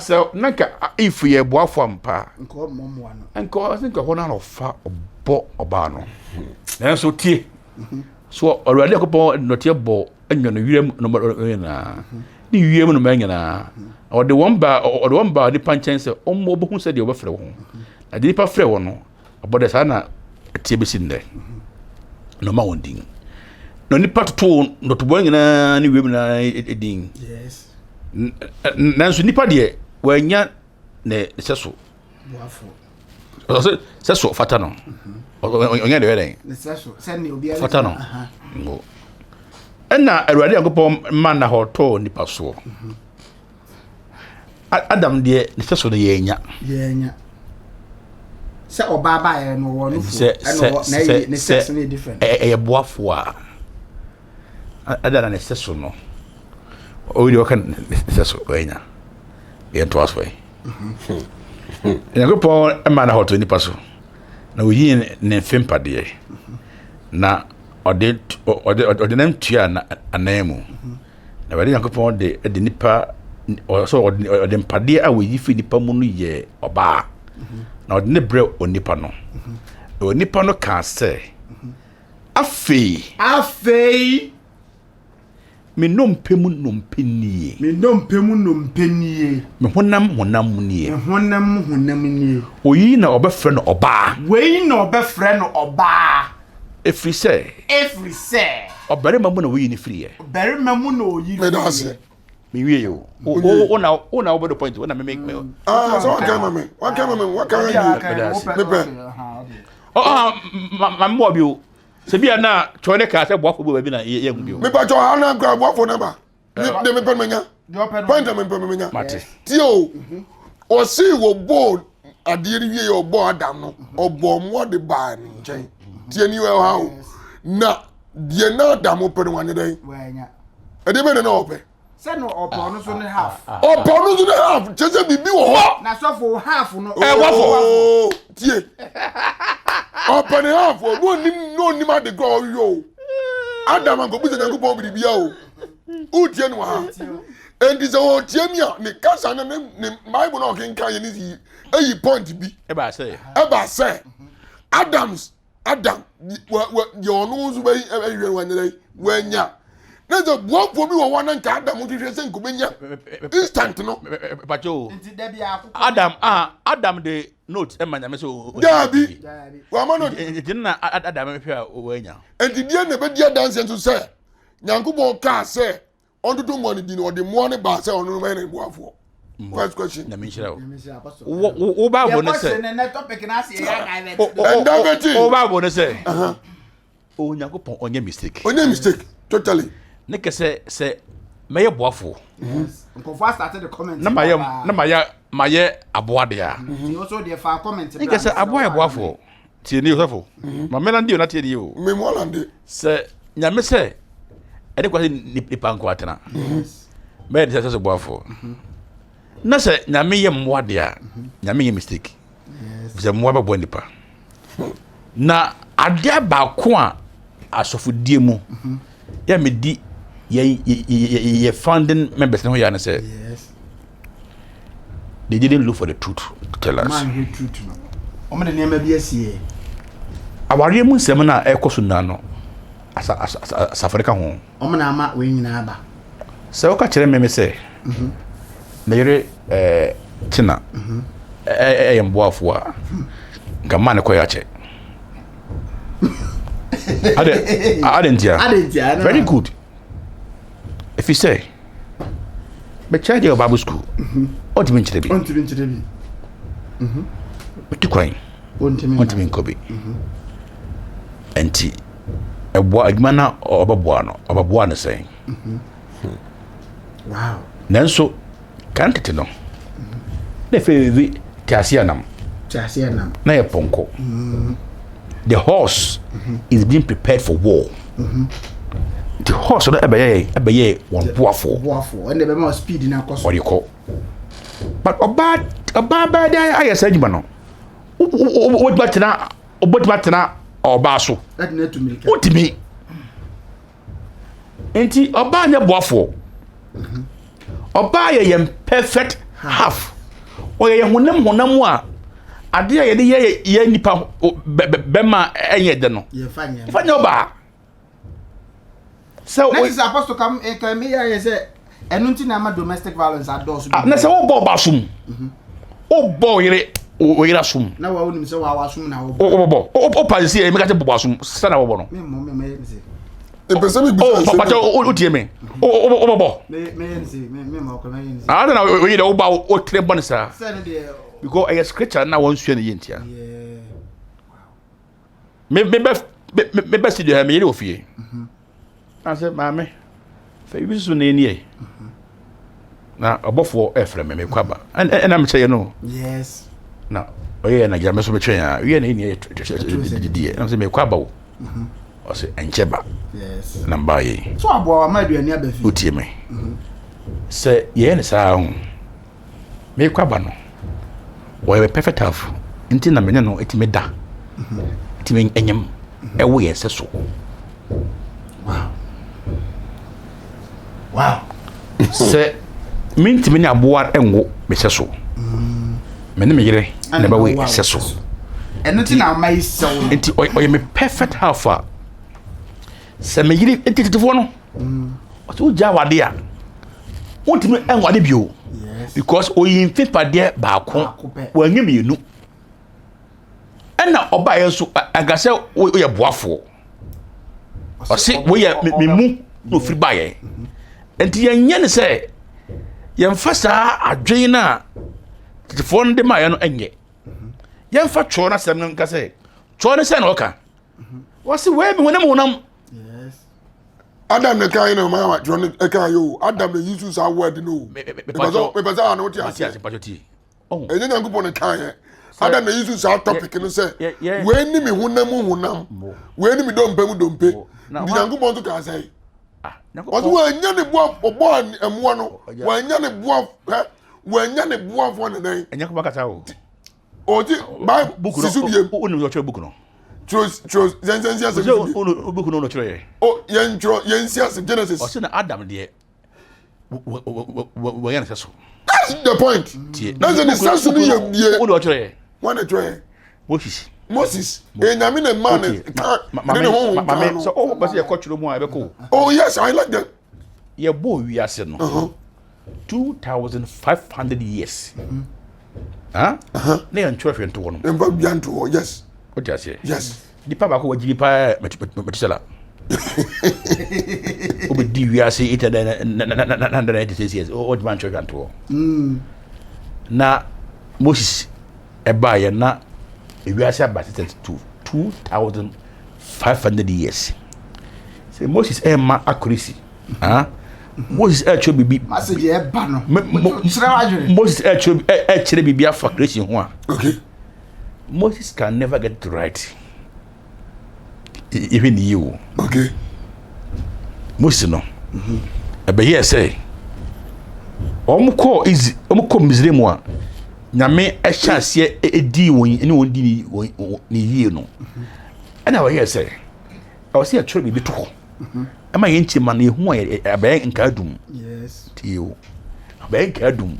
So nanka if ye boafo ampa. Nko momwa no. Nko think ho na no fa obo oba no. Na so tie. So already akopon no tie bo anyo no wirem no na. Ni wiem no manya na. O de one ba ni panchen se ommo obohu se de obefre wo. Na de nipa frɛ wo no abode sa na tie besi ndɛ. No ma wondin. No nipa to no to bo nyina ni wiem na edin. Yes. Nanso nipa de wanya ne seso. Boafo. O seso fata no. Onya de wɛden. Ne seso. Se ne obi fata no. Ngo. Enna Awurade Nyankopon man na hoto nipa so. Adam de ne seso de yenya. Se oba ba e no wo no fu na ne sex no different e boafo a adana ne sex no o wi o kan sex o enya e to aso e go po e ma na hoto ni paso na o yi ne fempa de na ode nam tua na anamu na wadi Nyankopon de nipa so ode mpade a wo yi fi nipa mu no ye oba na ode ne bre onipa no onipa no ka se afei me nompemu nompenie me honam nie oyi na obefre no oba efri se obere mamu na oyi ni free me da se me wie yo o na obo the point o na me make me so what can ma mo bi o se bia na chone ka se boafo bo bi na ye hu bi o me pa cho ana gra boafo na ba de me pen menya point me pen menya mate ti o si wo bo adeɛ no wie ɔbɔ Adam no ɔbɔ mmoa de baa ne nkyɛn tie ni wɔ ha o na deɛ na Adam pɛ no wanyɛ dɛn ɛdeɛ bɛ na ɔpɛ sɛ no ɔpɔ no so ne half kyɛ sɛ biribi wɔ hɔ na sɔfo half no wɔfo tie ɔpɛ ne half o no nim ade kɔ ɔyɛ o Adam ankɔbu sɛ Nyankopɔn biribia o wotie no wɔ ha enti sɛ wɔtie mi a ne kasa no ne Bible na ɔkenka yɛ ne si ɛyi point bi ɛba sɛ Adam deɛ ɔno nso bɛyɛ wanyɛ wanya na sɛ buafoɔ bi wɔ hɔ na nka Adam hwehwɛ sɛ nkɔbɛnya instant no pacho nti da bia Adam de note ɛma nyame sɛ daabi wama no nti na Adam hwɛ a wɔanya enti deɛ na bɛdi adanse nso sɛ Nyankopɔn kaa sɛ ɔntoto mmoa no di no ɔde mmoa no baa sɛ ɔno no bɛyɛ ne boafoɔ first question nyame nhyira wo Bible ne sɛ ne topic na se ya guy wo Bible ne sɛ Nyankopɔn ɔnyɛ mistake totally ne kɛ sɛ mɛyɛ boafoɔ nkɔfo started the comment na mayɛ aboa de a you also dey fa comment ne kɛ sɛ aboa yɛ boafoɔ tie ni yosefo ma mena ndi na tie ni o me mo lande sɛ nyame sɛ ɛde kwase nipa nko atena mɛ de sɛ boafoɔ na sɛ nyame yɛ mmoa de a nyame yɛ mistake sɛ mmoa bɛbɔ nipa na adeɛ baako a asɔfo die mu ya me di ye founding members no ya na say they didn't look for the truth to tell us man the truth no o me ne ma bi asie aware mu nsɛm na ɛkɔ so na no asafrika ho o me na ama we nyina aba sɛ woka kyerɛ me sɛ na yere tina ɛyɛ mboafo a nka ma ne kɔ ya kyɛ Adentia. Very good. If you say, but child your Bible school, what do you mean to be? But you crying. Want to mean Kobe. And a manner of a buana saying. Wow. Nanso, can't it know? The favorite Cassianam. Na ponko. The horse is being prepared for war. The horse no ebeye one boafo and the more speed in course what you call but oba dey ayesa juma no what batena oba so that need to make what me enti oba nya boafo oba ye perfect half o ye honam a ade a ye nipa bema enye de no ye fanya oba so next is apostle come me here say enunti na ma domestic violence adults na say wo bo basum o bo yire o yira sum na wa wonim say wa wasum na wo bo o pansi e me ka te bo basum sa na wo bo no me say e pese me bi o papa o tie me o bo me say me ma ko me say ah na o yire o ba o tre bon sa say no dey because I scripture na won sua ne yentia yeah me be studio ha me yire ofie I said, Mammy, for you soon in ye. Now, above all, Ephraim, me quabba. And I'm saying, no. Yes. Now, oh, yeah, and I get my train. You ain't in here, I'm saying, me quabbo. Or say, and cheba. Yes. And I'm buying. So, I bought my dear near Befi. Uti me. Say, ye and sound. Me quabano. Why a perfect half. Until I'm no, it me da. Timing enyam. Away, says so. Wow. Say, minti me aboa enwo me seso. Me ne me yire na ba we seso. Eno na mai so. Enti o me perfect half a. Se me yire entitifo no. O so ja wade a. Wonti me enwade bio. Yes. Because o yin fit pade ba ko. Wa nyem yenu. Ena oba ye so agase o ye boafo. O se we ye me mu no free baye. Enti yenye ne se yemfa saa adwen na tifo no de ma ye no enye yemfa cho na sem no nka se cho ne se na oka wose we me honam Yes. Adam ne kan no ma John e kan yo Adam ne use sa word no me pesa na what you say oh enye Nyankopon ne kan ada na yisu sa topic no say we ni me hunam we ni me dompe mu dompe di nyangu mo to ka say ozo wa nya ne boa obo emo no wa nya ne boa wa nya ne boa fo ne nan enya ko bakata o oji ba sisu biem unu yo chwe book no Trust, zensia se book no chwe oh yensia se Genesis o se na Adam de we yan se so that's the point that's the sense ni ye unu chwe one chwe Moses enyame na man mama so oh but ye ko chiro mu a be ko oh yes I like that ye bo wi ase no 2500 years na yan chwe nto no emba bianto yes o ja se yes di pa ba ko wajibi pa metisala o be di wi ase ita na 96 years o man chwe nto na Moses eba ye na ewiase about 2500 years. Say Moses ma accuracy. Moses actually bibi message e ba no. Moses actually bibi afa accuracy ho a. Okay. Moses can never get it right. Even you. Okay. Moses no. Ebe here say omko Misraim a nyame ehyasie edi won ene won di ni yie no ana wa yɛ sɛ awɔsi atwere bibi to ama yɛ nti ma na ehu abɛn nka dum yes tio abɛn nka dum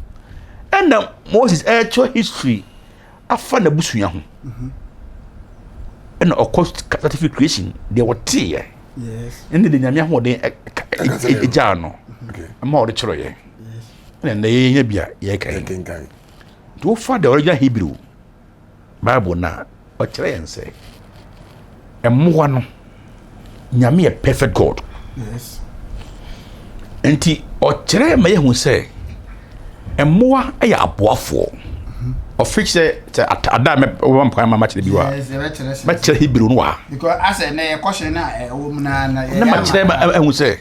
ɛna Moses history afa na busua ho ɛna ɔkɔ certificate creation de wɔte yɛ yes ɛna de nyame ho de egya no ama ɔde kyerɛ yɛ ɛna na yɛ nya bia yɛ kan to for the original Hebrew Bible na o kire yen say emmoa no nyame a perfect God yes enti o kire ma ye hu say emmoa ya aboafo of which say ada me one point mama kire bi wa ma kire Hebrew no wa because as na ye question na wo mu na ma kire ma hu say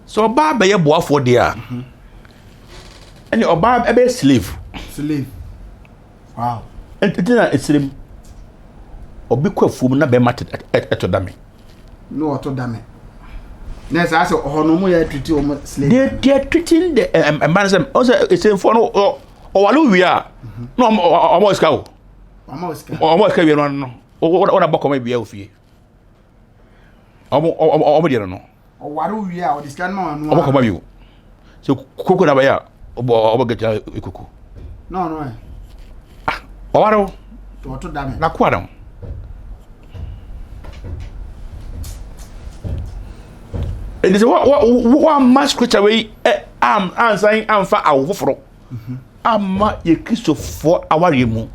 so ba be ye boafo de a any oba ebe slave wow entina esrim obi kwafum na be mat etodame no otodame na say as ohono mu ya treat o slave they are treating the embarrassment also esrim for no o wale wi a no o iska o iska wi no o na bokoma bia ofie o de no o ware wi a o discan ma no o bokoma bi o so koko na ba ya o geta ikuku no Owaro to dame na kwara it is what mass creature we am answering amfa awoforo amma ye Kristo for aware mu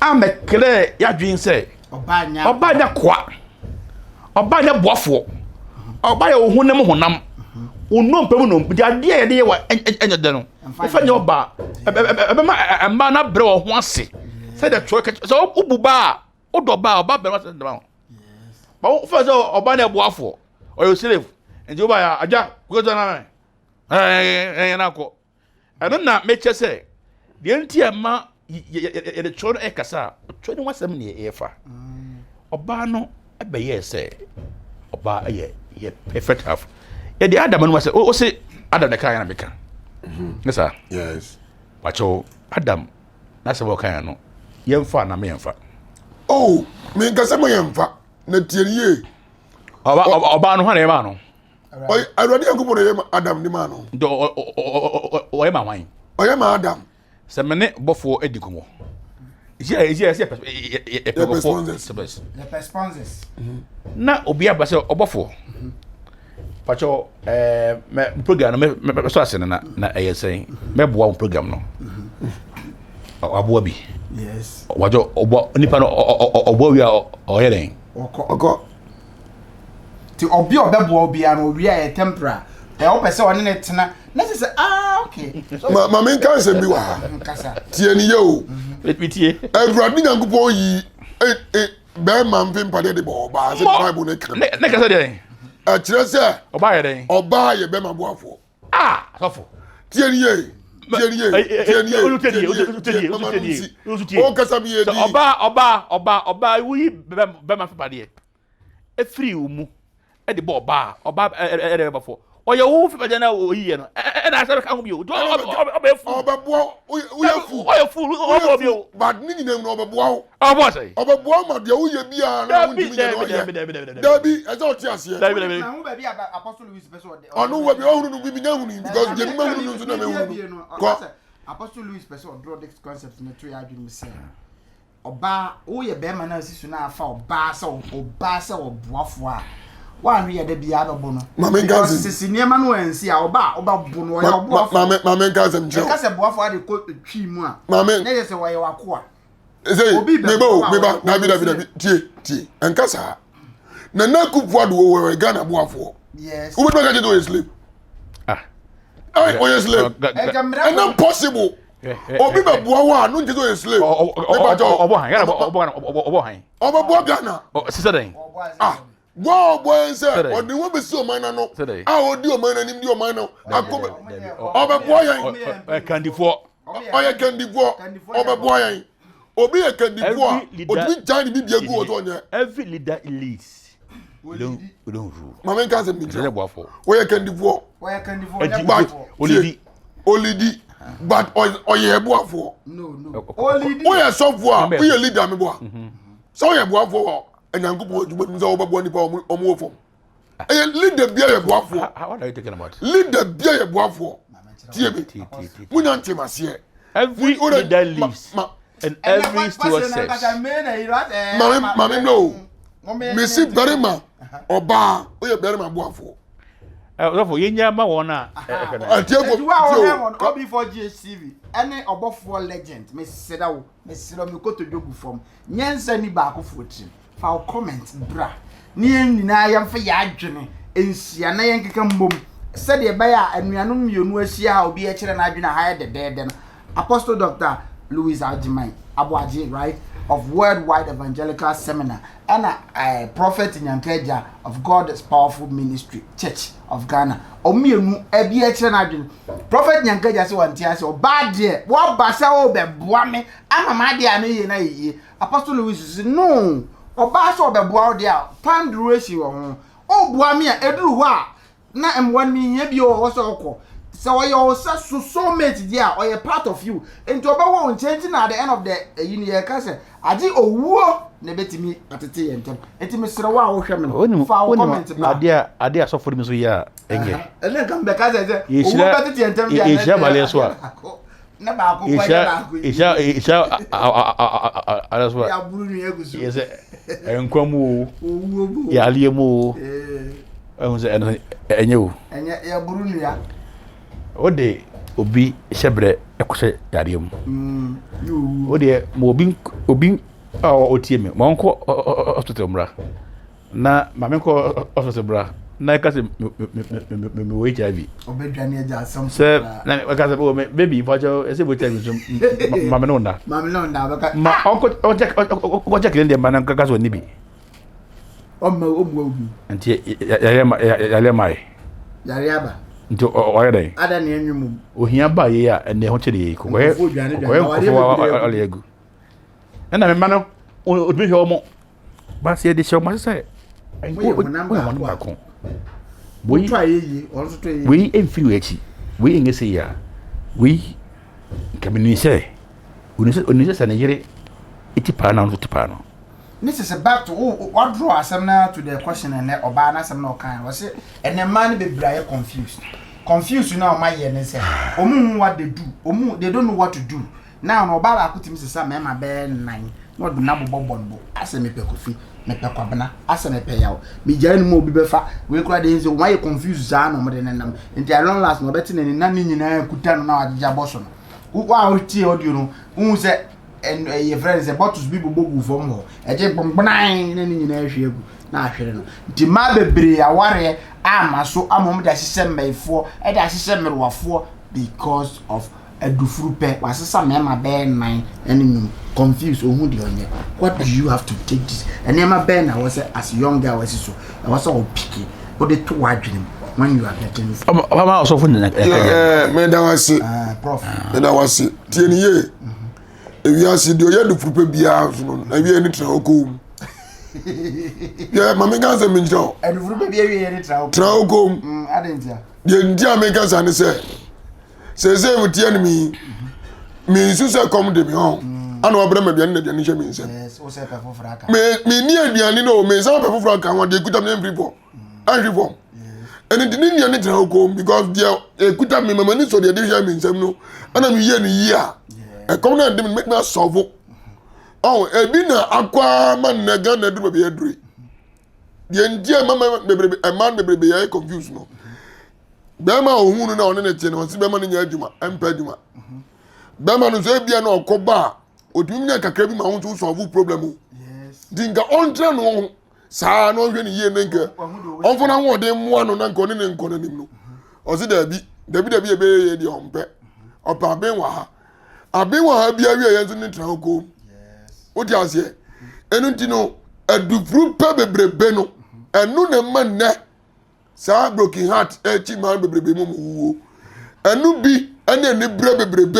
am clear ya dwin say obanya kwa obanya boafo obanya ohunam honam unom pemu no bi ade ye de wa enye de no ofanya oba ema na bre wo ho ase say the choke so ububa odoba oba bre was de ba ba ofanya oba na boafo oyo slave enje oba ya aja go na na ko eno na meche say de nti ema ye de chono ekasa choni wasem ne ye fa oba no ebe ye say oba ye perfect half yeah, the Adam was oh say Adam the kind American. Yes sir. Yes. Pacho Adam that's about kind no. Yemfa na me yemfa. Oh, me nka se mo yemfa na tieriye. Oba no hwana ema no. Oy Awurade Yankopɔn na yema Adam ni ma no. Do o yema wan. O yema Adam. Se me ne bofo edikumo. Is responses. Na obi abase obofo. Pacho me program me so asene na eyesen me boa program no aboa bi yes wajo obo nipa no obo wi a oyeren oko ti obi obeboa obi a no wi a tempera e o pese one ne tena na se okay ma me kan se bi wa tie ni ye o repetie Awurade Yankopɔn yi be ma mpem pade de bo ba se Bible ne kra ne ka se de a kire se oba ye den oba ye be ma boafo sofo tie ni ye ọba wuyi bẹẹma fipá deɛ efiri umu ɛde bɔ ɔba ɛdɛ bɛbɔ ɔyɛ wo fipá deɛ na oyi yɛ no ɛna asɛbɛ kan ho bi o ɔbɛ efu ɔyɛ fu ɔbɔ bi o but ni nyina mu ɔbɛ bua o ɔbɔ sɛ ɔbɛ bua ma deɛ woyɛ bia na wo ntimi nyɛ dabi ɛsɛ ɔte aseɛ na wo ba bi apostle Louis person ɔno wa bi ɔhunu no bi nya hunu because jemi ma hunu nso na me hunu ko apostle Louis person draw this concept na to ya adwene se oba wo ye be ma na asisu na afa oba se oboafo a wa hwe ye da bia bebo no mamengazi sisi niema no ansi a oba bu no ya oboafo mamengazi mjo ka se boafo ade ko twi mu a na ye se wo ye wako a meba David tie enkasa na nakufu ado wo Ghana boafo yes wo be no get to sleep oh yes slave and not possible obi be boa wa no nje to slave obo han yara obo han obo boa Ghana sister den boa ense odi wo be si o man na no odi o man na nim di o man na akobe obo boa yan kandifo oye kandifo obo boa yan obi e kandifo odi jan bi bia gu o to nya every leader leads we don't rule mama nka se mi je boafo oye kandifo olidi but oye boafo no olidi oye sofo a oye leader me boa so oye boafo enyankopo adwuma mi so obabo nipa omo fo eye leader bia ye boafo what are you talking about leader bia ye boafo tie bi munya ntemase every leader leaves and every steward serves mama no me si berima oba oye berima boafo for yenya ma wona obi for GHTV any obofo legend me sedawo me koto jogu from nyensa ni ba ko fotrim fa comment bra ni nyina yamfa ya adwene ensia na yenkeka mbom se de be ya anuanom mienu ahia a obi a kire na adwene ha de no Apostle Dr. Louis Agyemang Aboagye, right, of Worldwide Evangelical Seminar and a prophet Nyankeja of God's Powerful Ministry Church of Ghana. Omienu ebi e kire na adwene prophet Nyankeja se wonte ase o bad there wo basa wo be boa me ama ma de anu ye na ye Apostle Louis say no oba so be boa wo de a pandro esi wo ho o boa me a eduru ho a na emwan mi nya bi wo so okọ so you so mate there or a part of you into oba change na at the end of the year ka say agi owuo na betimi atete yentem etimi sere wa wo hwe me no fa wo comment na ade asofo mi so ya enge ele kan be ka say owuo betete yentem dia na isha bale so a na ba ko kwa ya ba isha ala so ya buru nu egusu yes enkwamu owuo bo ya aliemu ehun se enye wo enye ya buru nu ya ode obi shebre ekose yare mu ode mo obi otie me mo nko hospital mra na mame nko hospital mra na ka se me we HIV obedwane aja asam se na ka se o baby fajo ese bo HIV so mame no nda baka ma onko check le dem na ka so ni bi omo anti yare mai yare aba nti oye dai ada na enwum ohia ba ye a ene ho chede ko ole egu na me mano o bi hwe mo ba se de show ma se ai ko namba ko boy try ye on so try we enfiri echi we ngese ya we kamini se unise sa na yire iti pa na oti pa no this is back to what draw asem na to the question and oba na asem na kan was and the man be braye confused now my ye ne say omu what they do they don't know what to do now no oba ba akutim sesa me ma be 9 no do na bobobonbo asem pe kofi me pe kwabena asem pe yawo me janu mo obi be fa we kura de nzo why confused za no mo de nenam nti I don't last no beti ne na nyina kuta no na wadja boso no wa o tie audio no hu se and your friends say bottles people bogu from ho e je bombnan na nyina ahwe egu na ahwere no nti ma bebre aware ama so amom da hihye mmeifo e da hihye merwafo because of adufuru pe wasesa mema be 9 enemy confused ohun de onye what do you have to take this and ema be na was as young girl was so I was all picky but they to wadwene when you are getting Mama also for me da wasi prof me da wasi tie ni ye ewi asi de oye du fupe bia so no ewi ani tra okom mama ga se me njo and fupe bia wi ani tra okom adentia de ntia me ga sa ne se mu tie ni mi su se kom de mi on ana obra ma bian na de ni hwe mi nsem yes o se pe fofra aka me ni aduane no me sa pe fofra aka ho de kuta me free for and free and it didn't need to go because they could have me money so they didn't me some no and I'm here in year a come and make me solve oh e bi na akwa man na ga na do be adure the endia mama a man be ya confused no be ma ohunu na one na tie no si be ma nya adwuma empa adwuma be ma no so bia na okoba odum nya kakra bi ma ho so solve problem yes dinga on tra no saa no hwe ni ye nenka onfona ho de mo no na nko ne nko na nim no o se dabi e be ye di ompe opa ben wa ha bia wi ye nso ne tra ko yes o ti ase enu ti no adufru pa bebrebe no enu na man na saa broken heart e chi man bebrebe mo wo enu bi ene ne bre bebrebe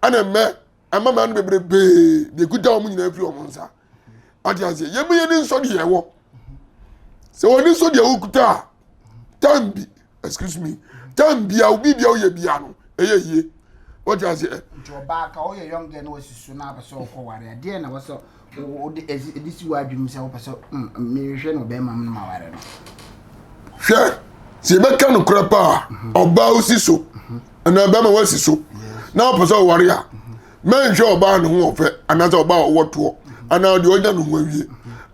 ana me ama man bebrebe de kuta o mu nyina afiri o mo nsa o ti ase ye be ye ni nso de ye wo so when you saw the ukuta tambi excuse me tambi a obi bia oye bia no ye what you say to back o ye young girl no wasisu na be so ko ware de na waso o de edisi wa adwum se wo peso me hwe no be ma ma ware no hwe se be kan kura pa oba osiso na be ma wasiso na peso ware a men hwe oba no ho ofe anaza oba wo to ana de onya no ho awie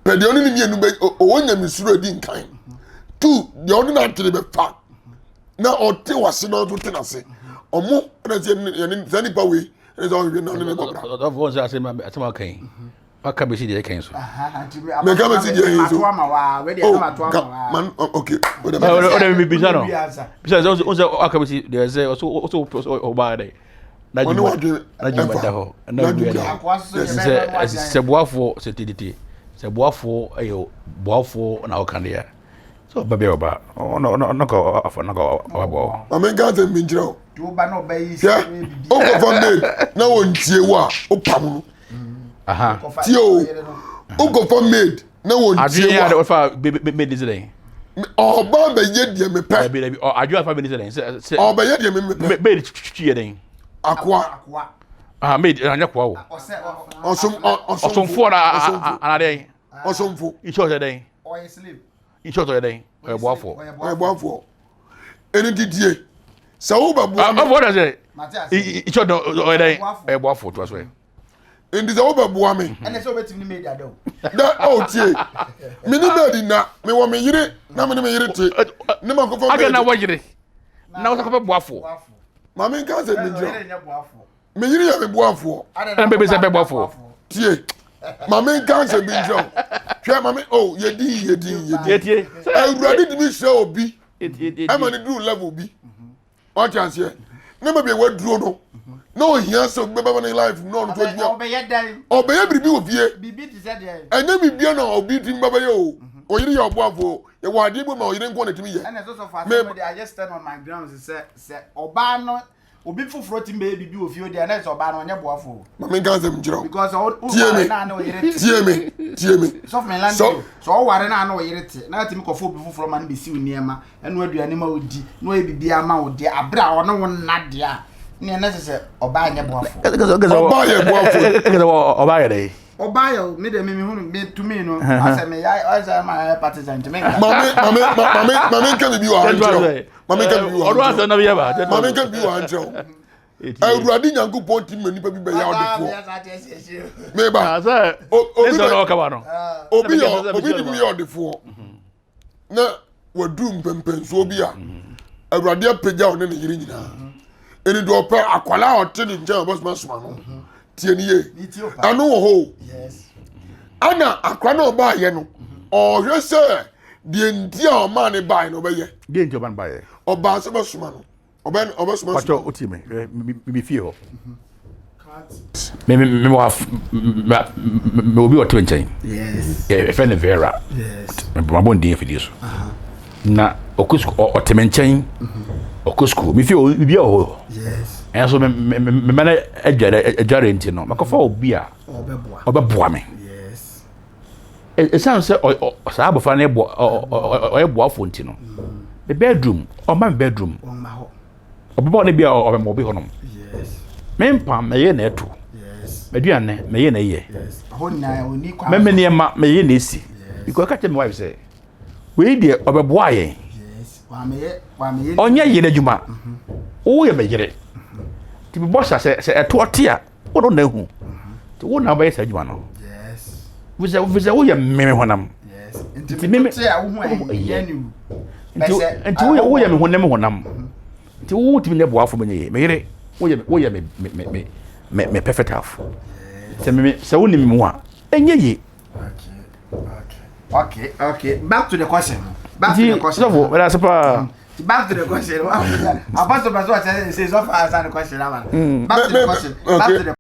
but the only thing you onya misuro di nkan two the only na tele be fa na ote wase na ote na se omo na se yani zani pa we na so we na ne ko bra of one say asema kan aka be si de kan so me ka be si de so ma wa we de na to ma man okay o de me bisa no bisa so aka be si de say so ba de na ju da ho na ju da se boafo se tiditi se boafo ayo boafo na okandea so baby oba no ko afa na ko abo amenga te minjiro to ba no ba yi se o ko fo made na won tie wa o pam aha tie o ko fo made na won tie wa adua de fa made this day o ba be ye die me pe baby adua fa made this day se o be ye die me pe made twie den akwa ah made anya kwa wo osomfo na anade osomfo icho se den o ye slave icho to den boafo eni didie sa wo ba bua me what say Matias icho do den boafo to so indi sa wo ba bua me ene so betim ni media do da o tie me ni bedi na me wo me yire na me yire tie ne ma ko fo aga na wo yire na wo ko boafo ma me ka se me jo me yire ya me boafo na bebe se be boafo tie ma me ka se me jo hwe ma me oh ye di tie awurade di mi hwe obi e ma ni do level bi o chance ye ne ma be waduro no no hia so be ba na life no no to bia obeye bribi ofie bibi ti se de enya bibia na obi tim baba ye o oyire ya oboafo ye wade bo ma oyire nko na timi ye ene so fa me I just stand on my ground say oba no obi foforo tim be bibi ofie de na say oba no onye boafo ma me kan sem jiro because na na oyire tie me so me land so o ware na na oyire te na timi kofo obi foforo ma na be si uniema enu aduane ma odi no e bibia ma odi abra ono wo na de a ne na say oba anye boafo oba ye boafo oba ye dey oba yo me de me hunu me to me no asa me ya asa ma partisan to me mama kan bi wa anjo mama kan bi wa odo asa na biya ba mama kan bi wa anjo awurade nyankopon ti mani pa bi be ya odefo me ba asa obi no ka ba no obi di bi ya odefo na wadu mpempenso obi a awurade apagya one ne yiri nyina eni do pa akwala hotel nje boss man suma no tie ni ye anu wo ho yes ana akwa na oba ye no o hwe se de ntia o ma ne bai no be ye de ntia ban bai oba se be suma no oba suma pacho oti me fie ho me wa me obi o 20 yes e fe ne vera yes me bon din fi diso na okusku o temenchen okusku mi fi obi o yes en so me mana adware nti no makofa obi a obeboa me yes e sound say o sa abofa na o eboa fo nti no the bedroom o ma bedroom on ma ho obebo na bia o be ho no yes me mpa me ye na eto yes meduane me ye na ye yes ho na oni kwa me ne ma me ye na esi because ka tell me wife say we dey obeboa ye yes wa me ye onye ye na djuma wo ye me yere ti bi bossa se eto otia wo no na hu ti wo na ba ye sa djuma no yes vize wo ye me honam yes nti me te a wo ho ye ni nti wo ye me honam nti wo ti ne boafo me ye me yere wo ye me perfect half se wo ni me ho a enye ye okay back to the question back to the question so wala sepa back to the question apostle pastor says so far answer the question back to the question back to the